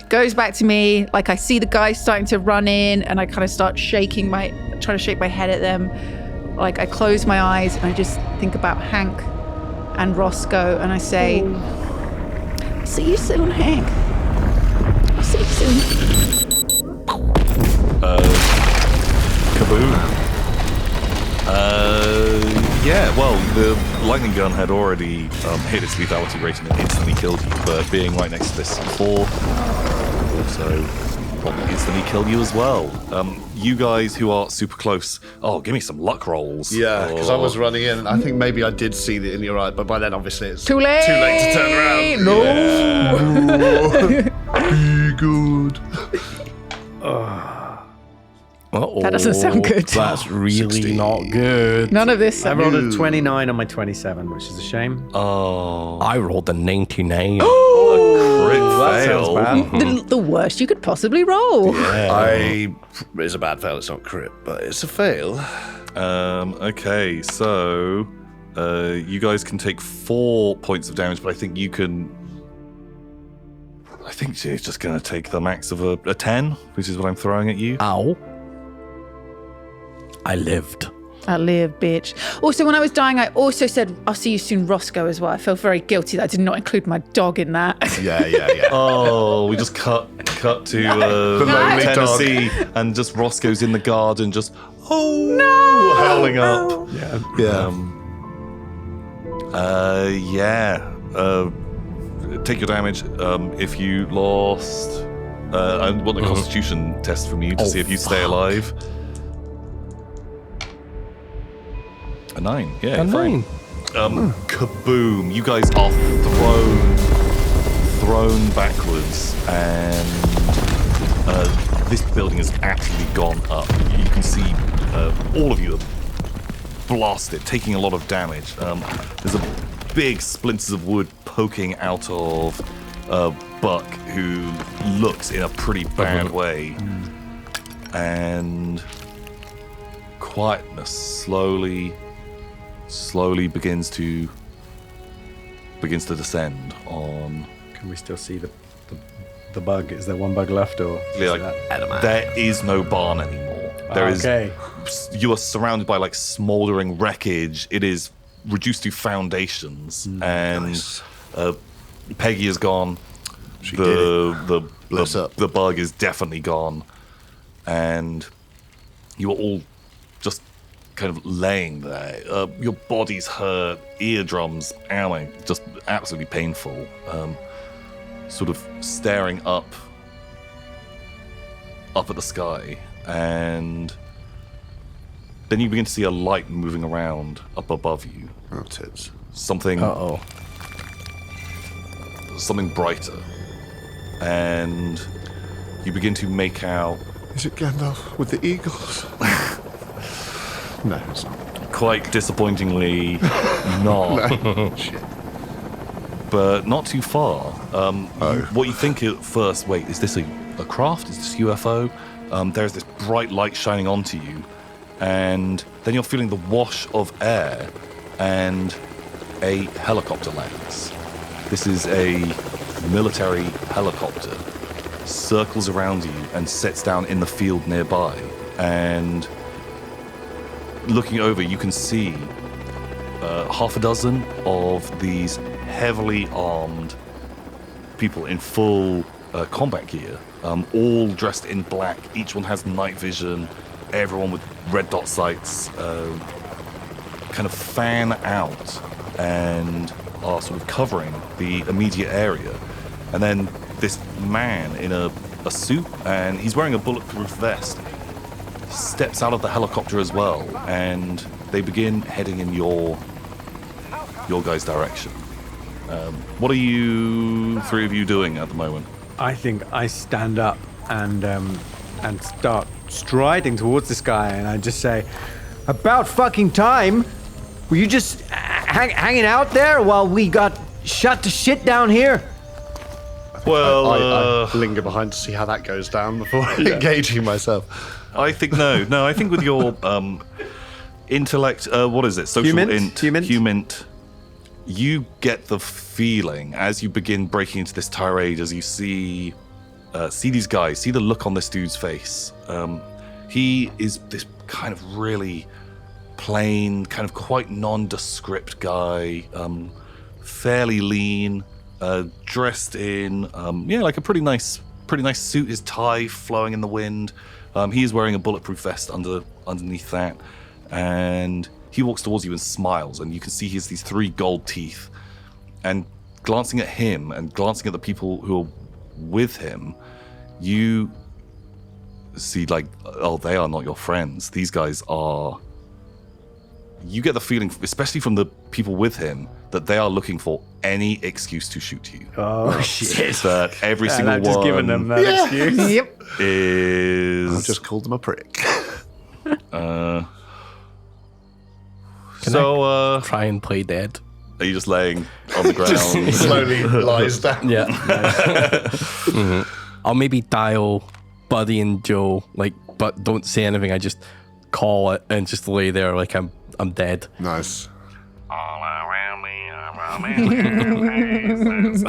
B: Goes back to me. I see the guys starting to run in, and I kind of start trying to shake my head at them. I close my eyes and I just think about Hank and Roscoe, and I say, I'll see you soon, Hank. I'll see you soon.
A: Kaboom. Well, the lightning gun had already hit its lethality rating and instantly killed you, but being right next to this C4 also probably instantly kill you as well. You guys who are super close, give me some luck rolls.
C: Yeah, because I was running in, and I think maybe I did see it in your eye, but by then obviously it's
B: Too late
C: to turn around.
B: No.
C: Be good.
B: That doesn't sound good.
E: That's really
C: 60.
E: not good.
B: None of this.
D: I rolled a 29 on my 27, which is a shame.
E: I rolled a 99.
A: Crit
D: that
A: fail.
D: sounds bad.
B: The worst you could possibly roll.
C: It's a bad fail, it's not crit, but it's a fail.
A: Okay, so You guys can take 4 points of damage, but I think you can. I think she's just going to take the max of a 10, which is what I'm throwing at you.
E: Ow. I lived.
B: I live, bitch. Also, when I was dying, I also said, I'll see you soon, Roscoe, as well. I felt very guilty that I did not include my dog in that.
C: Yeah.
A: Oh, we just cut to
C: lonely
A: Tennessee, and just Roscoe's in the garden, just howling up. Take your damage. If you lost, I want a Constitution test from you to see if you stay alive. A 9, yeah.
E: A 9.
A: Kaboom! You guys are thrown backwards, and this building has absolutely gone up. You can see all of you are blasted, taking a lot of damage. There's a big splinters of wood poking out of Buck, who looks in a pretty bad way, and quietness slowly begins to descend on.
D: Can we still see the bug? Is there one bug left, or
A: there is no barn anymore. You are surrounded by like smoldering wreckage. It is reduced to foundations, and Peggy is gone. The bug is definitely gone, and you are all just kind of laying there. Your body's hurt, eardrums, just absolutely painful. Sort of staring up at the sky, and then you begin to see a light moving around up above you.
C: Oh, tits.
A: Something brighter, and you begin to make out.
C: Is it Gandalf with the eagles? No, it's not.
A: Quite disappointingly, not.
C: No. Shit.
A: But not too far. What you think at first, wait, is this a craft? Is this UFO? There's this bright light shining onto you, and then you're feeling the wash of air, and a helicopter lands. This is a military helicopter, circles around you and sets down in the field nearby, and looking over, you can see half a dozen of these heavily armed people in full combat gear, all dressed in black. Each one has night vision, everyone with red dot sights, kind of fan out and are sort of covering the immediate area. And then this man in a suit, and he's wearing a bulletproof vest, steps out of the helicopter as well, and they begin heading in your guys' direction. What are you three of you doing at the moment?
D: I think I stand up and start striding towards this guy, and I just say, "About fucking time! Were you just hanging out there while we got shot to shit down here?"
A: Well,
C: I linger behind to see how that goes down before engaging myself.
A: I think no. I think with your intellect, what is it? Social humint. You get the feeling as you begin breaking into this tirade, as you see these guys, see the look on this dude's face. He is this kind of really plain, kind of quite nondescript guy, fairly lean, dressed in like a pretty nice suit. His tie flowing in the wind. He is wearing a bulletproof vest underneath that, and he walks towards you and smiles, and you can see he has these 3 gold teeth. And glancing at him and glancing at the people who are with him, you see like, oh, they are not your friends. These guys are. You get the feeling, especially from the people with him, that they are looking for any excuse to shoot you.
D: Oh shit!
A: That every single one.
D: I've just given them that excuse.
B: Yep.
A: Is
C: I've just called them a prick.
E: Can I try and play dead?
A: Are you just laying on the ground?
C: Just slowly lies down.
E: Yeah. I'll maybe dial Buddy and Joe, but don't say anything. I just call it and just lay there like I'm dead.
C: Nice.
F: All around me are romantic faces.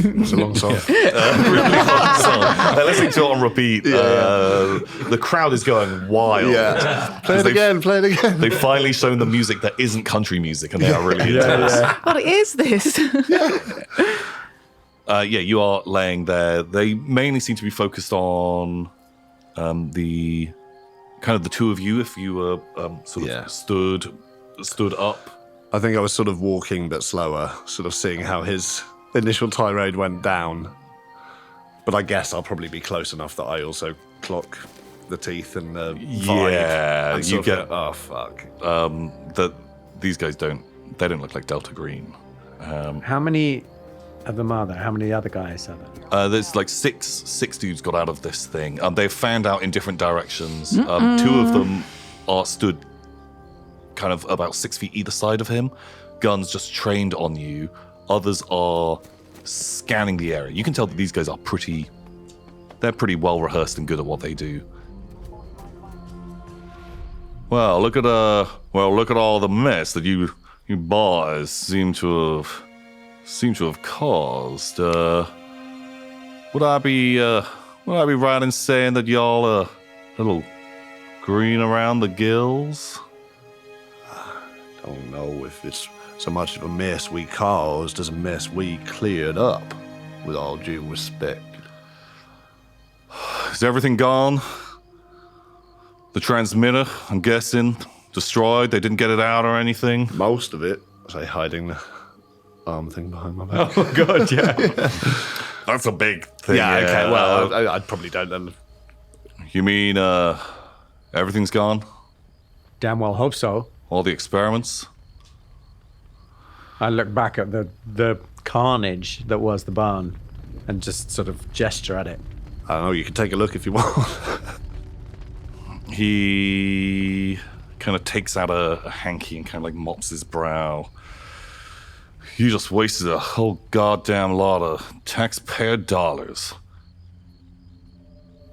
C: It's a long song.
A: Really fun song. They're listening to it on repeat. The crowd is going wild.
C: Yeah. Play it again.
A: They've finally shown the music that isn't country music, and they are really into this.
B: What is this?
A: You are laying there. They mainly seem to be focused on the kind of the two of you. If you were sort of stood up.
C: I think I was sort of walking but slower, sort of seeing how his initial tirade went down. But I guess I'll probably be close enough that I also clock the teeth and the vibe.
A: Yeah,
C: and
A: you
C: sort
A: get.
C: of go, oh fuck.
A: That these guys don't look like Delta Green.
D: How many of them are there? How many other guys are there?
A: There's like six dudes got out of this thing. They've fanned out in different directions. Two of them are stood kind of about 6 feet either side of him. Guns just trained on you. Others are scanning the area. You can tell that these guys are pretty well rehearsed and good at what they do. Well, look at all the mess that you boys seem to have caused. Would I be right in saying that y'all are a little green around the gills?
C: Don't know if it's so much of a mess we caused as a mess we cleared up, with all due respect.
A: Is everything gone? The transmitter, I'm guessing, destroyed? They didn't get it out or anything?
C: Most of it. I say hiding the arm thing behind my back.
D: Oh, God, yeah.
A: That's a big thing.
C: Yeah, okay, well, I probably don't then.
A: You mean, everything's gone?
D: Damn well hope so.
A: All the experiments?
D: I look back at the carnage that was the barn and just sort of gesture at it.
C: I don't know, you can take a look if you want.
A: He kind of takes out a hanky and kind of like mops his brow. You just wasted a whole goddamn lot of taxpayer dollars.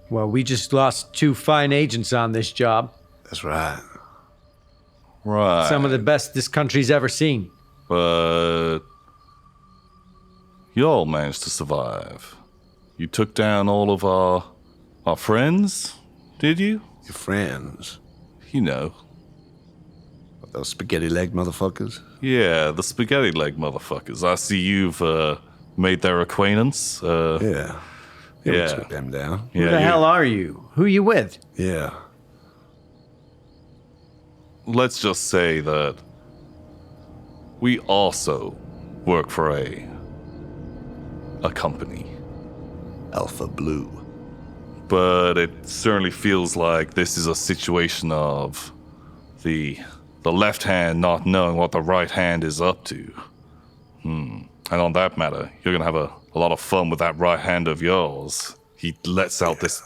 D: Well, we just lost 2 fine agents on this job.
C: That's right.
A: Right.
D: Some of the best this country's ever seen.
A: But you all managed to survive. You took down all of our friends, did you?
C: Your friends.
A: You know.
C: Those spaghetti leg motherfuckers.
A: Yeah, the spaghetti leg motherfuckers. I see you've made their acquaintance.
C: Yeah. We
A: Yeah.
C: took them down.
A: Yeah,
D: Who the hell are you? Who are you with?
C: Yeah.
A: Let's just say that we also work for a company.
C: Alpha Blue.
A: But it certainly feels like this is a situation of the left hand not knowing what the right hand is up to. And on that matter, you're going to have a lot of fun with that right hand of yours. He lets out this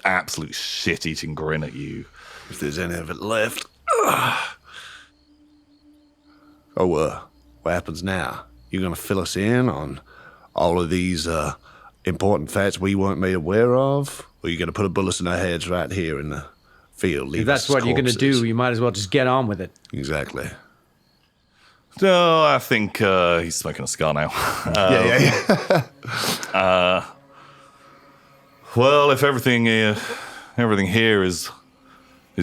A: absolute shit-eating grin at you.
C: If there's any of it left. What happens now? You gonna fill us in on all of these important facts we weren't made aware of? Or are you gonna put a bullet in our heads right here in the field?
D: If that's what you're going to do, you might as well just get on with it.
C: Exactly.
A: No, I think he's smoking a cigar now.
C: Yeah.
A: Well, if everything here is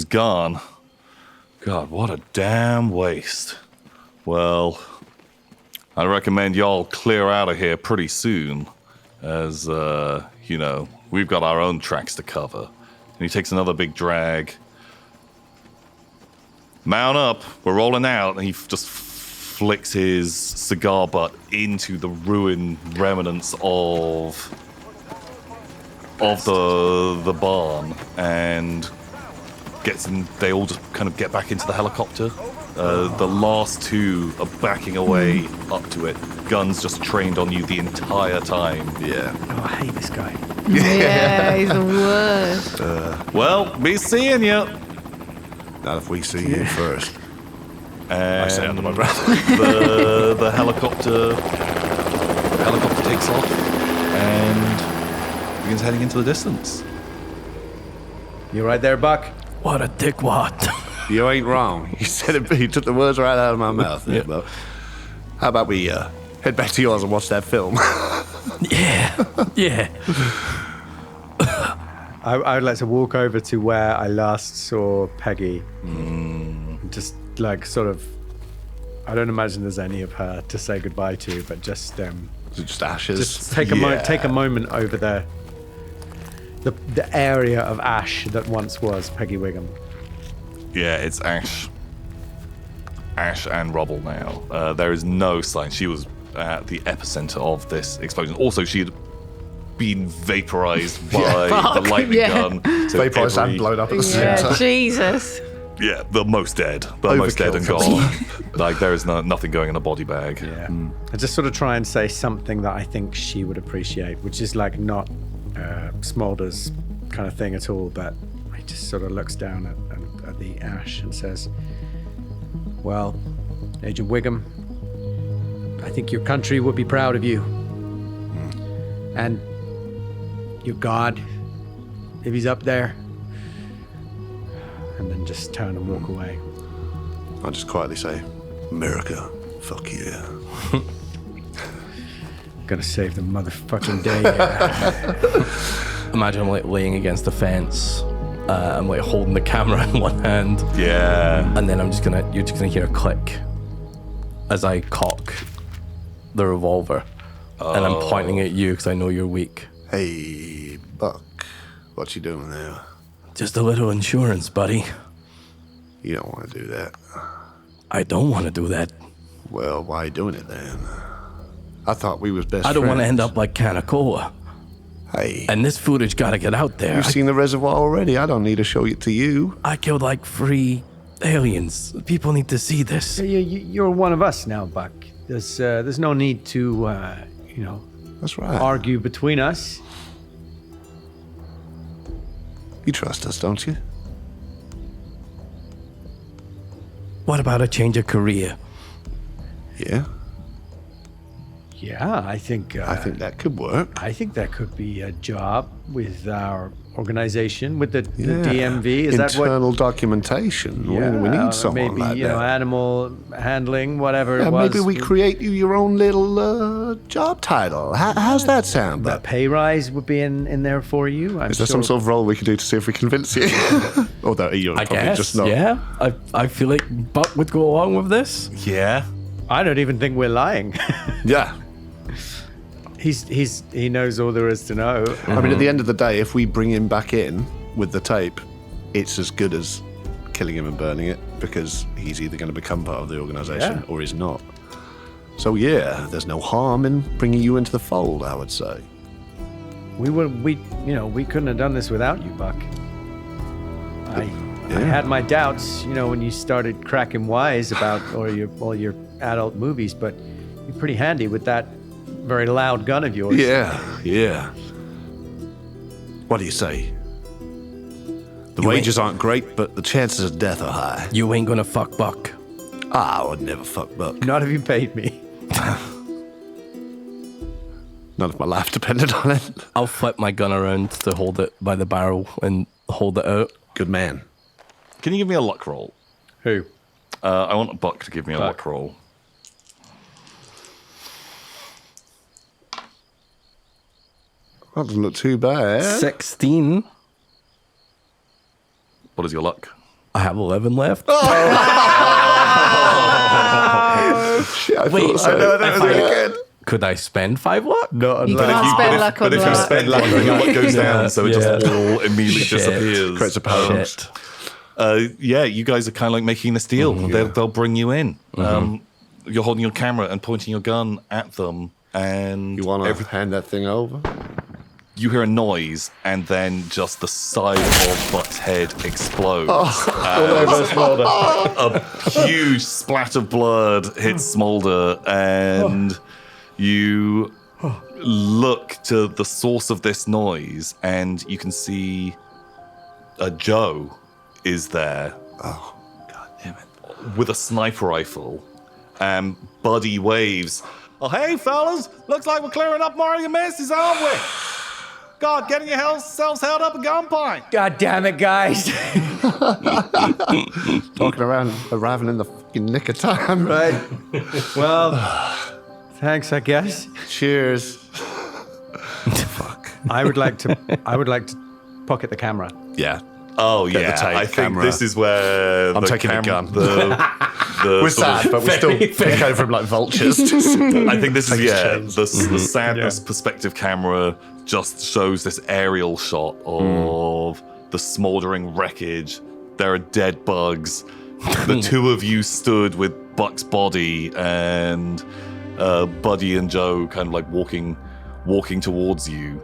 A: gone, God, what a damn waste. Well, I recommend y'all clear out of here pretty soon, as we've got our own tracks to cover. And he takes another big drag. Mount up, we're rolling out, and he just flicks his cigar butt into the ruined remnants of the barn, and they all just kind of get back into the helicopter. The last 2 are backing away up to it. Guns just trained on you the entire time.
C: Yeah.
D: Oh, I hate this guy.
B: Yeah, he's the worst.
A: Well, be seeing you.
C: Not if we see you first.
A: And
C: I say under my breath.
A: the helicopter takes off and begins heading into the distance.
D: You right there, Buck?
E: What a dickwad.
C: You ain't wrong. You said it. You took the words right out of my mouth. There, Bo. How about we head back to yours and watch that film?
E: Yeah.
D: I would like to walk over to where I last saw Peggy. Just like sort of, I don't imagine there's any of her to say goodbye to, but just
C: Is it just ashes?
D: just take a moment over there. The area of ash that once was Peggy Wiggum.
A: Yeah, it's ash. Ash and rubble now. There is no sign. She was at the epicenter of this explosion. Also, she had been vaporized by the lightning gun. So
C: Vaporized and blown up at the same time.
B: Jesus.
A: Yeah, the most dead. The most dead and gone. Like, there is nothing going in a body bag.
D: Yeah. I just sort of try and say something that I think she would appreciate, which is like not Smolder's kind of thing at all, but he just sort of looks down at the ash and says, well, Agent Wiggum, I think your country would be proud of you. And your God, if he's up there. And then just turn and walk away.
C: I'll just quietly say, America, fuck yeah.
D: Gonna save the motherfucking day. Yeah.
E: Imagine I'm like laying against the fence. I'm like holding the camera in one hand.
A: Yeah.
E: And then you're just gonna hear a click as I cock the revolver. And I'm pointing at you because I know you're weak.
C: Hey, Buck, what you doing there?
E: Just a little insurance, buddy.
C: You don't want to do that.
E: I don't want to do that.
C: Well, why are you doing it then? I thought we was best
E: I don't want to
C: friends.
E: end up like Canacola.
C: Hey,
E: And this footage gotta get out there.
C: you've seen the reservoir already. I don't need to show it to you.
E: I killed like 3 aliens. People need to see this.
D: You're one of us now, Buck. There's no need to,
C: That's right.
D: argue between us.
C: You trust us, don't you?
E: What about a change of career?
C: Yeah,
D: Yeah, I think
C: that could work.
D: I think that could be a job with our organization, with the
C: Yeah.
D: DMV. Is that what?
C: Internal documentation. We need someone
D: maybe
C: like that.
D: animal handling, whatever
C: Yeah,
D: it was.
C: maybe we create you your own little job title. How's that sound,
D: A
C: Buck?
D: pay rise would be in there for you. I'm
C: Is there
D: sure.
C: some sort of role we could do to see if we convince you? Although you're
E: I
C: probably
E: guess.
C: just not.
E: Yeah. I feel like Buck would go along with this.
A: Yeah.
D: I don't even think we're lying.
C: Yeah.
D: He knows all there is to know.
C: I mean, at the end of the day, if we bring him back in with the tape, it's as good as killing him and burning it because he's either going to become part of the organization or he's not. So yeah, there's no harm in bringing you into the fold, I would say.
D: We couldn't have done this without you, Buck. I had my doubts, when you started cracking wise about all your adult movies, but you're pretty handy with that very loud gun of yours.
C: Yeah. What do you say? The wages aren't great, but the chances of death are high.
E: You ain't gonna fuck Buck.
C: I would never fuck Buck.
D: Not if you paid me.
C: Not if my life depended on it.
E: I'll flip my gun around to hold it by the barrel and hold it out.
C: Good man.
A: Can you give me a luck roll?
D: Who?
A: I want Buck to give me a luck roll.
C: That doesn't look too bad.
E: 16.
A: What is your luck?
E: I have 11 left.
C: Shit, I
E: Wait,
C: thought so. I know that was really good.
E: Could I spend 5 luck?
D: No,
B: You can't spend luck on
A: But if you
B: that.
A: spend luck, your luck goes down, so it just all immediately
E: Shit.
A: disappears.
C: Creates a paradox.
E: Shit.
A: Yeah, you guys are kind of like making this deal. They'll bring you in. You're holding your camera and pointing your gun at them, and
C: You want to hand that thing over?
A: you hear a noise, and then just the side of Buck's head explodes. A huge splat of blood hits Smolder, and you look to the source of this noise, and you can see Joe is there.
C: Oh, God damn it.
A: With a sniper rifle. Buddy waves. Oh, hey, fellas. Looks like we're clearing up more of your messes, aren't we?
G: God, getting yourselves held up at gunpoint.
D: God damn it, guys.
C: Talking around a raven in the fucking nick of time.
D: Right. Well, thanks, I guess.
C: Cheers.
D: I would like to pocket the camera.
C: Yeah.
A: Oh,
C: Get
A: yeah.
C: the tape
A: I think
C: camera.
A: this is where
C: I'm taking the gun.
A: We're
C: sad, but we still pick over him like vultures.
A: I think this is,
C: Takes
A: yeah,
C: chains.
A: the sadness perspective camera just shows this aerial shot of the smoldering wreckage. There are dead bugs. The two of you stood with Buck's body and Buddy and Joe kind of like walking towards you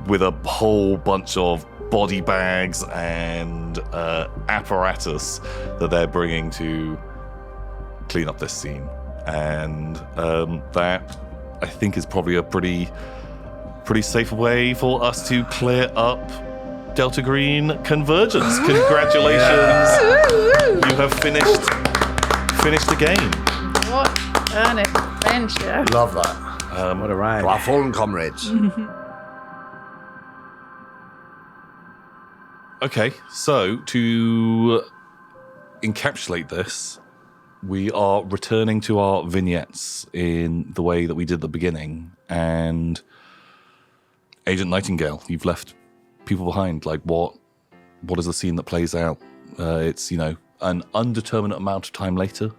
A: with a whole bunch of body bags and apparatus that they're bringing to clean up this scene. And that, I think, is probably a pretty safe way for us to clear up Delta Green Convergence. Congratulations. You have finished the game.
B: What an adventure.
C: Love that.
D: What a ride.
C: To our fallen comrades.
A: Okay, so to encapsulate this, we are returning to our vignettes in the way that we did at the beginning. And Agent Nightingale, you've left people behind. Like, what is the scene that plays out? It's, an undeterminate amount of time later.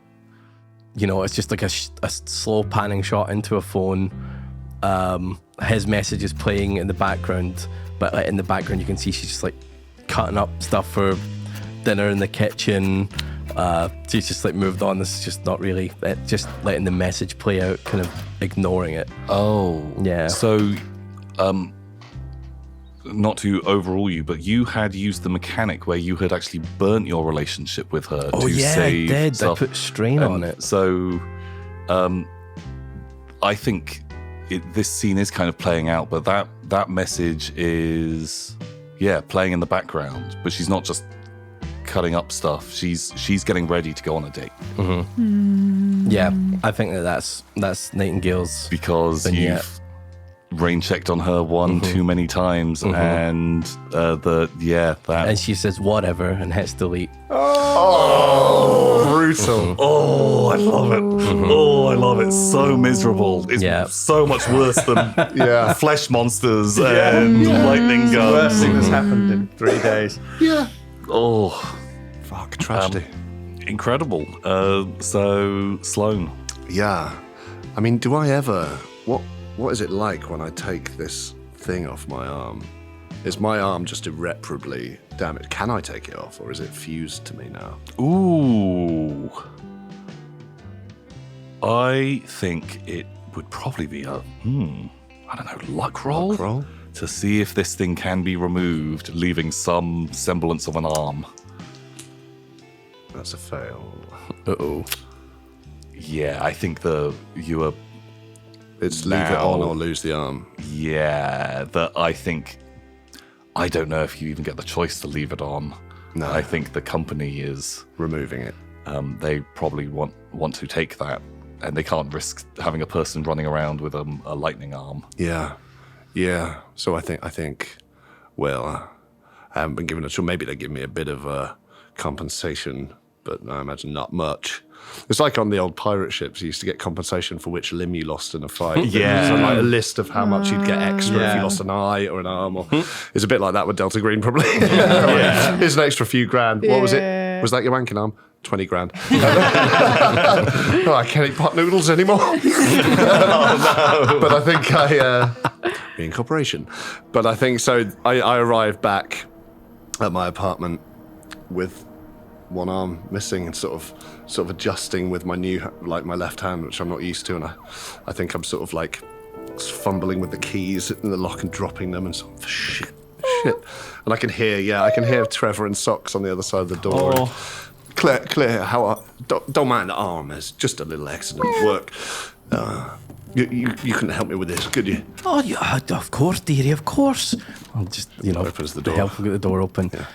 E: It's just like a slow panning shot into a phone. His message is playing in the background, but in the background you can see she's just like cutting up stuff for dinner in the kitchen. She's just like moved on. This is just not really, just letting the message play out, kind of ignoring it.
A: Oh.
E: Yeah.
A: So, not to overrule you, but you had used the mechanic where you had actually burnt your relationship with her to save
E: I did.
A: stuff.
E: I put strain on it.
A: So, I think this scene is kind of playing out, but that message is, playing in the background. But she's not just cutting up stuff. She's getting ready to go on a date.
E: Mm-hmm. Yeah, I think that's Nightingale's
A: because
E: vignette.
A: You've rain checked on her one too many times, and that.
E: And she says whatever and hits delete.
C: Oh, brutal.
A: Oh, I love it. Oh, I love it. So miserable. It's so much worse than flesh monsters and lightning guns.
D: Worst thing that's happened in 3 days.
C: Yeah.
A: Oh,
C: fuck, tragedy.
A: Incredible. So, Sloane.
C: Yeah. I mean, do I ever... What is it like when I take this thing off my arm? Is my arm just irreparably damaged? Can I take it off, or is it fused to me now?
A: Ooh. I think it would probably be a, luck roll?
C: Luck roll?
A: To see if this thing can be removed, leaving some semblance of an arm.
C: That's a fail.
E: Uh-oh.
A: Yeah, I think you are...
C: It's leave it on or lose the arm.
A: Yeah, I don't know if you even get the choice to leave it on.
C: No.
A: I think the company is...
C: removing it.
A: They probably want to take that, and they can't risk having a person running around with a lightning arm.
C: Yeah. So I think, well, I haven't been given a choice. Maybe they give me a bit of compensation, but I imagine not much. It's like on the old pirate ships, you used to get compensation for which limb you lost in a fight.
A: Yeah.
C: So like a list of how much you'd get extra if you lost an eye or an arm. Or it's a bit like that with Delta Green, probably. Here's an extra few grand. What was it? Was that your wanking arm? 20 grand. Oh, I can't eat pot noodles anymore. But I think in corporation. But I think so. I arrived back at my apartment with one arm missing and sort of adjusting with my my left hand, which I'm not used to, and I think I'm sort of like fumbling with the keys in the lock and dropping them and sort of shit. And I can hear Trevor and Socks on the other side of the door.
A: Oh.
C: Claire, don't mind the arm. It's just a little accident at work. You couldn't help me with this, could you?
E: Oh, yeah, of course, dearie, of course. I'll just,
C: Opens the door.
E: help him get the door open. Yeah.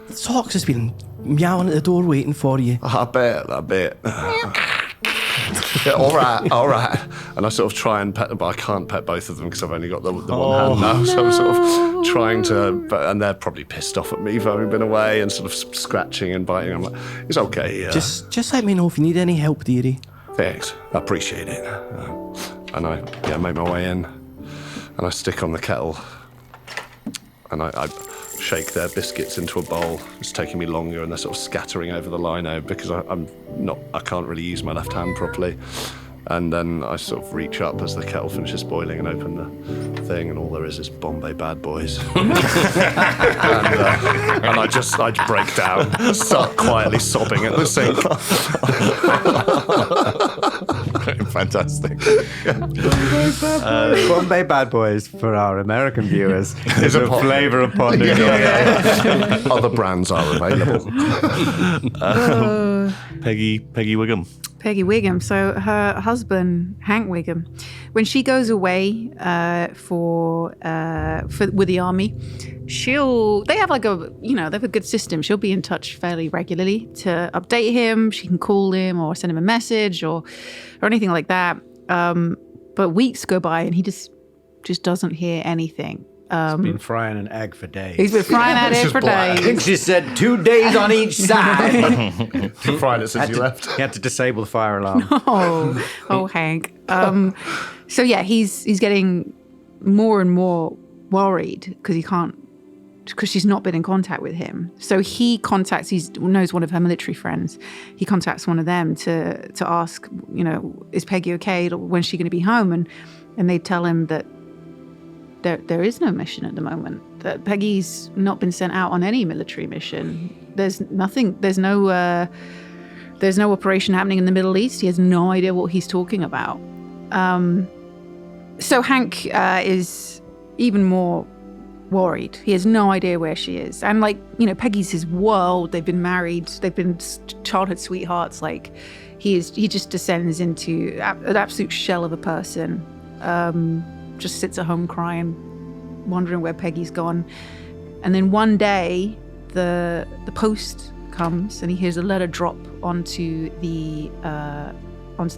E: Socks has been meowing at the door waiting for you.
C: I bet. Yeah, all right. And I sort of try and pet them, but I can't pet both of them because I've only got the one hand now. So I'm sort of trying to, and they're probably pissed off at me for having been away and sort of scratching and biting. I'm like, it's okay.
E: Just let me know if you need any help, dearie.
C: Thanks, I appreciate it. And I make my way in, and I stick on the kettle, and I shake their biscuits into a bowl. It's taking me longer, and they're sort of scattering over the lino because I can't really use my left hand properly. And then I sort of reach up as the kettle finishes boiling and open the thing, and all there is Bombay Bad Boys. and I break down, start quietly sobbing at the sink.
A: Fantastic.
D: Bombay Bad Boys, for our American viewers, is a flavour of pond.
C: Other brands are available.
A: Peggy Wiggum.
B: Peggy Wiggum. So her husband, Hank Wiggum, when she goes away with the army, they have a good system. She'll be in touch fairly regularly to update him. She can call him or send him a message or anything like that. But weeks go by and he just doesn't hear anything.
D: He's been frying an egg for days.
B: He's been frying that egg for days.
D: I think she said 2 days on each side.
C: Fried it since you left.
D: He had to disable the fire alarm.
B: Oh, Hank. So yeah, he's getting more and more worried because she's not been in contact with him. So he knows one of her military friends. He contacts one of them to ask, is Peggy okay? When's she going to be home? And they tell him that there is no mission at the moment, that Peggy's not been sent out on any military mission. There's nothing, there's no operation happening in the Middle East. He has no idea what he's talking about. So Hank is even more worried. He has no idea where she is. And Peggy's his world. They've been married. They've been childhood sweethearts. He just descends into an absolute shell of a person. Just sits at home crying, wondering where Peggy's gone. And then one day, the post comes and he hears a letter drop onto the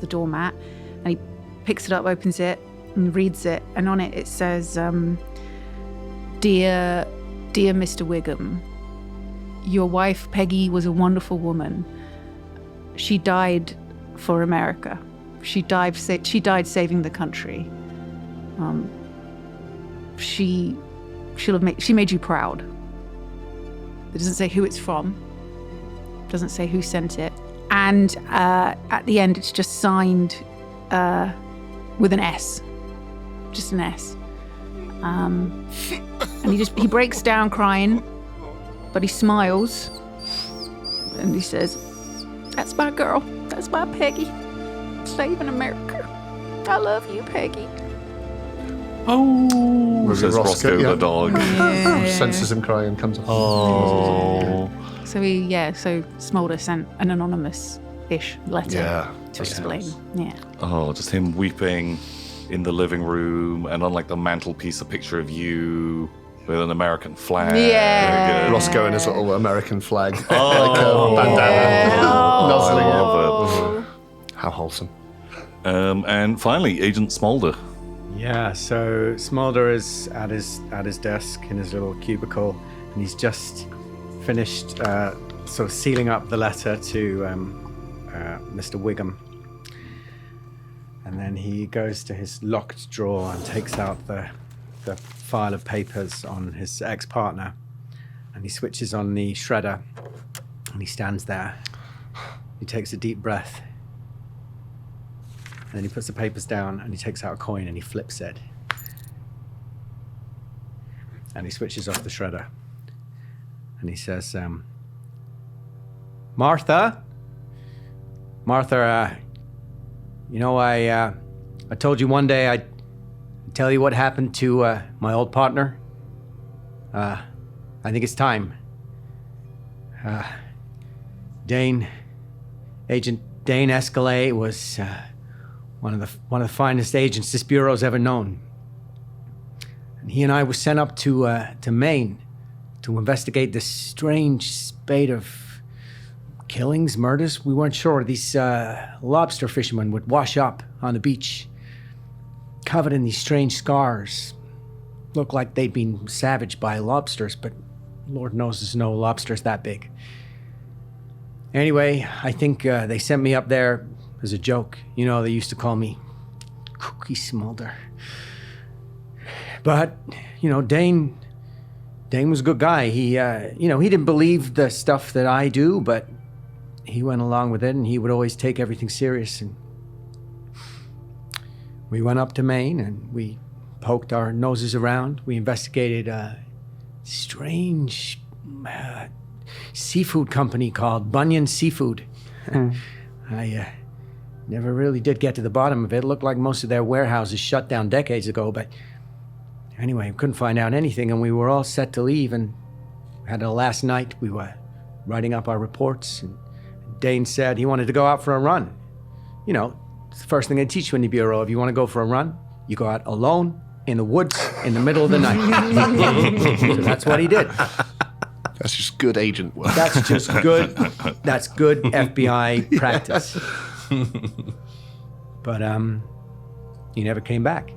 B: doormat, and he picks it up, opens it, and reads it. And on it says, "Dear Mr. Wiggum, your wife Peggy was a wonderful woman. She died for America. She died saving the country. She made you proud." It doesn't say who it's from. Doesn't say who sent it. And at the end, it's just signed with an S, just an S. And he breaks down crying, but he smiles, and he says, "That's my girl. That's my Peggy, saving America. I love you, Peggy."
A: Oh, says Roscoe the dog.
C: Senses him crying and comes up.
A: Oh.
B: So Smolder sent an anonymous-ish letter to explain. Yeah.
A: Oh, just him weeping in the living room, and on the mantelpiece a picture of you with an American flag.
B: Yeah.
C: Roscoe and his little American flag.
A: Oh,
C: bandana. Nuzzling it.
A: Love it.
C: How wholesome.
A: And finally, Agent Smolder.
D: Yeah, so Smolder is at his desk in his little cubicle, and he's just finished sort of sealing up the letter to Mr. Wiggum. And then he goes to his locked drawer and takes out the file of papers on his ex-partner, and he switches on the shredder, and he stands there. He takes a deep breath. And then he puts the papers down, and he takes out a coin and he flips it. And he switches off the shredder. And he says, Martha, I told you one day I'd tell you what happened to my old partner. I think it's time. Agent Dane Escalade was one of the finest agents this bureau's ever known. And he and I were sent up to Maine to investigate this strange spate of killings, murders. We weren't sure. These lobster fishermen would wash up on the beach, covered in these strange scars. Looked like they'd been savaged by lobsters, but Lord knows there's no lobsters that big. Anyway, I think they sent me up there as a joke. You know, they used to call me Cookie Smolder. But, you know, Dane was a good guy. He didn't believe the stuff that I do, but he went along with it, and he would always take everything serious. And we went up to Maine, and we poked our noses around. We investigated a strange seafood company called Bunyan Seafood. I never really did get to the bottom of it. It looked like most of their warehouses shut down decades ago, but anyway, we couldn't find out anything, and we were all set to leave, and had a last night. We were writing up our reports, and Dane said he wanted to go out for a run. You know, it's the first thing they teach you in the Bureau. If you want to go for a run, you go out alone in the woods in the middle of the night. So that's what he did.
C: That's just good agent work.
D: That's just good. That's good FBI practice. But he never came back.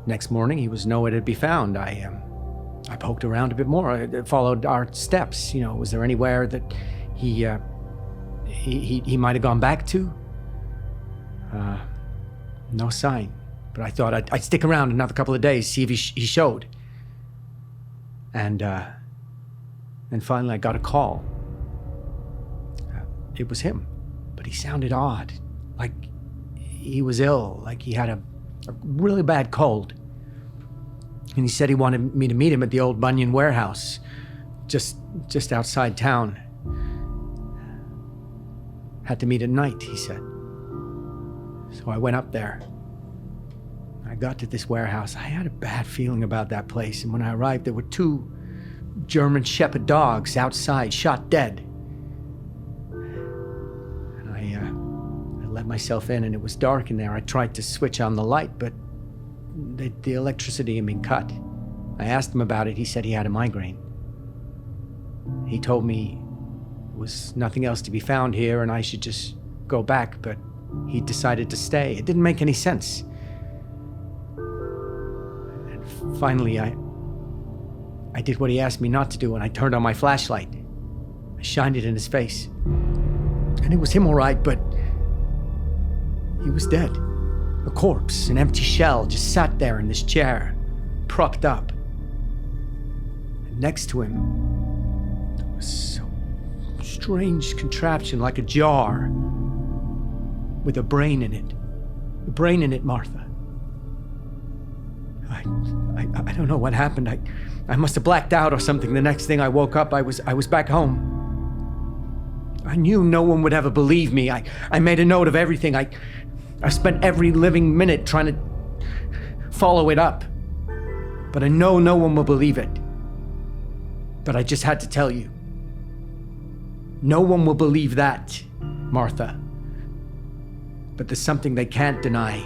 D: Next morning, he was nowhere to be found. I poked around a bit more. I followed our steps. You know, was there anywhere that he might have gone back to? No sign. But I thought I'd stick around another couple of days, see if he showed. And finally, I got a call. It was him, but he sounded odd, like he was ill, like he had a really bad cold. And he said he wanted me to meet him at the old Bunyan warehouse, just outside town. Had to meet at night, he said. So I went up there. I got to this warehouse. I had a bad feeling about that place. And when I arrived, there were 2 German Shepherd dogs outside, shot dead. And I let myself in, and it was dark in there. I tried to switch on the light, but the electricity had been cut. I asked him about it. He said he had a migraine. He told me there was nothing else to be found here, and I should just go back, but he decided to stay. It didn't make any sense. And finally, I did what he asked me not to do, and I turned on my flashlight. I shined it in his face. And it was him all right, but he was dead. A corpse, an empty shell, just sat there in this chair, propped up. And next to him, there was some strange contraption like a jar with a brain in it. A brain in it, Martha. I don't know what happened. I must have blacked out or something. The next thing I woke up, I was back home. I knew no one would ever believe me. I made a note of everything. I spent every living minute trying to follow it up. But I know no one will believe it. But I just had to tell you. No one will believe that, Martha. But there's something they can't deny.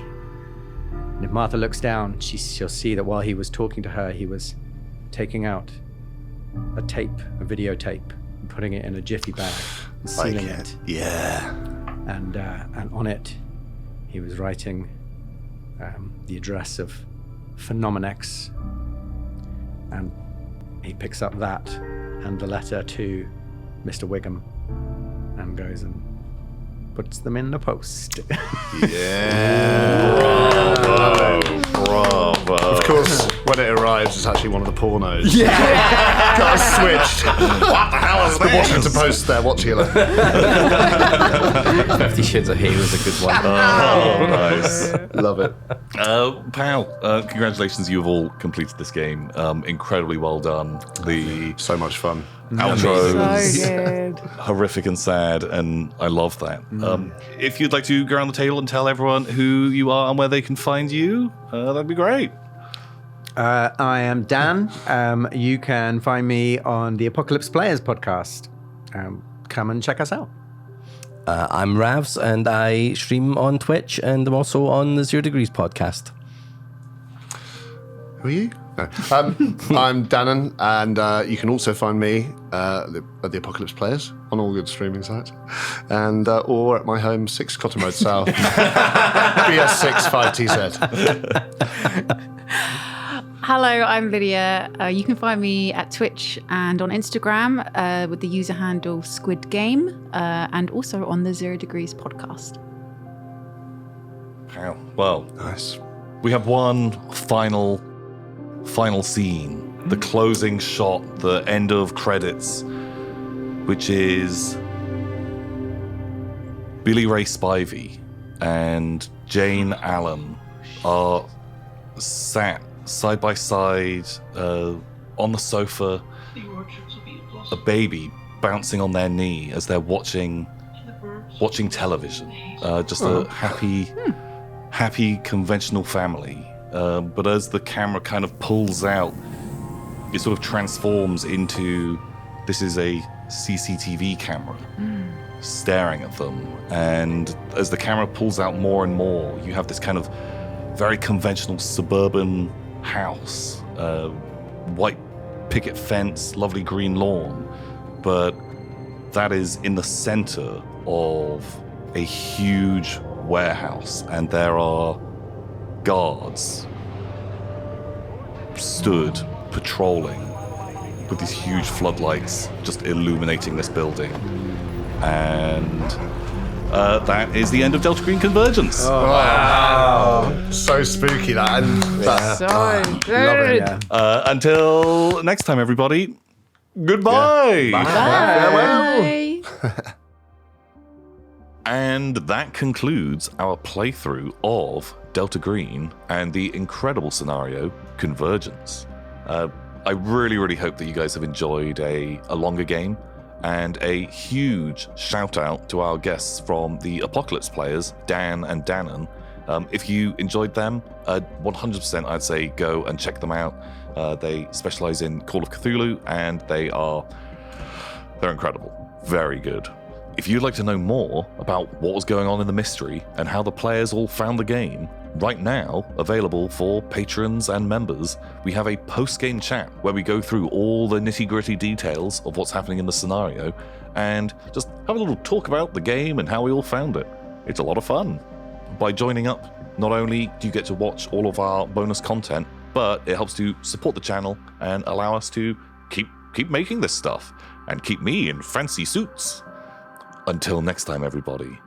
D: And if Martha looks down, she'll see that while he was talking to her, he was taking out a videotape, and putting it in a jiffy bag, and sealing it.
C: Yeah.
D: And on it, he was writing the address of Phenomenex. And he picks up that and the letter to Mr. Wiggum and goes and puts them in the post.
C: Yeah. Bravo. Of course, when it arrives, it's actually one of the pornos. Yeah. Got us switched. What the hell is this? The Washington Post there, watching it.
E: 50 Shades of Hay was a good one.
A: Oh, nice.
C: Love it.
A: Pal, congratulations, you've all completed this game. Incredibly well done. The
C: So much fun.
A: outro
B: So
A: is
B: good.
A: horrific and sad, and I love that. If you'd like to go around the table and tell everyone who you are and where they can find you, that'd be great.
D: I am Dan. You can find me on the Apocalypse Players podcast. Come and check us out.
E: I'm Ravs, and I stream on Twitch, and I'm also on the 0 Degrees podcast.
C: Who are you? I'm Danann, and you can also find me at the Apocalypse Players on all good streaming sites, and or at my home 6 Cottermode South, BS6 5TZ.
B: Hello, I'm Lydia. You can find me at Twitch and on Instagram with the user handle Squid Game, and also on the 0 Degrees podcast.
A: Wow. Well,
C: Nice.
A: we have one final scene, the closing shot, the end of credits, which is Billy Ray Spivey and Jane Allen are sat side by side on the sofa, a baby bouncing on their knee as they're watching television. Just a happy conventional family. But as the camera kind of pulls out, it sort of transforms into, this is a CCTV camera staring at them. And as the camera pulls out more and more, you have this kind of very conventional suburban house, white picket fence, lovely green lawn. But that is in the center of a huge warehouse, and there are guards stood patrolling with these huge floodlights just illuminating this building. And that is the end of Delta Green Convergence.
C: Wow. So spooky that. And
B: So good.
A: Until next time, everybody, goodbye.
B: Bye.
A: And that concludes our playthrough of Delta Green and the incredible scenario Convergence. I really hope that you guys have enjoyed a longer game, and a huge shout out to our guests from the Apocalypse Players, Dan and Danann. If you enjoyed them, 100% I'd say go and check them out. They specialize in Call of Cthulhu, and they're incredible. Very good. If you'd like to know more about what was going on in the mystery and how the players all found the game, right now, available for patrons and members, we have a post-game chat where we go through all the nitty-gritty details of what's happening in the scenario and just have a little talk about the game and how we all found it. It's a lot of fun. By joining up, not only do you get to watch all of our bonus content, but it helps to support the channel and allow us to keep making this stuff and keep me in fancy suits. Until next time, everybody,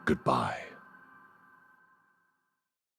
A: goodbye.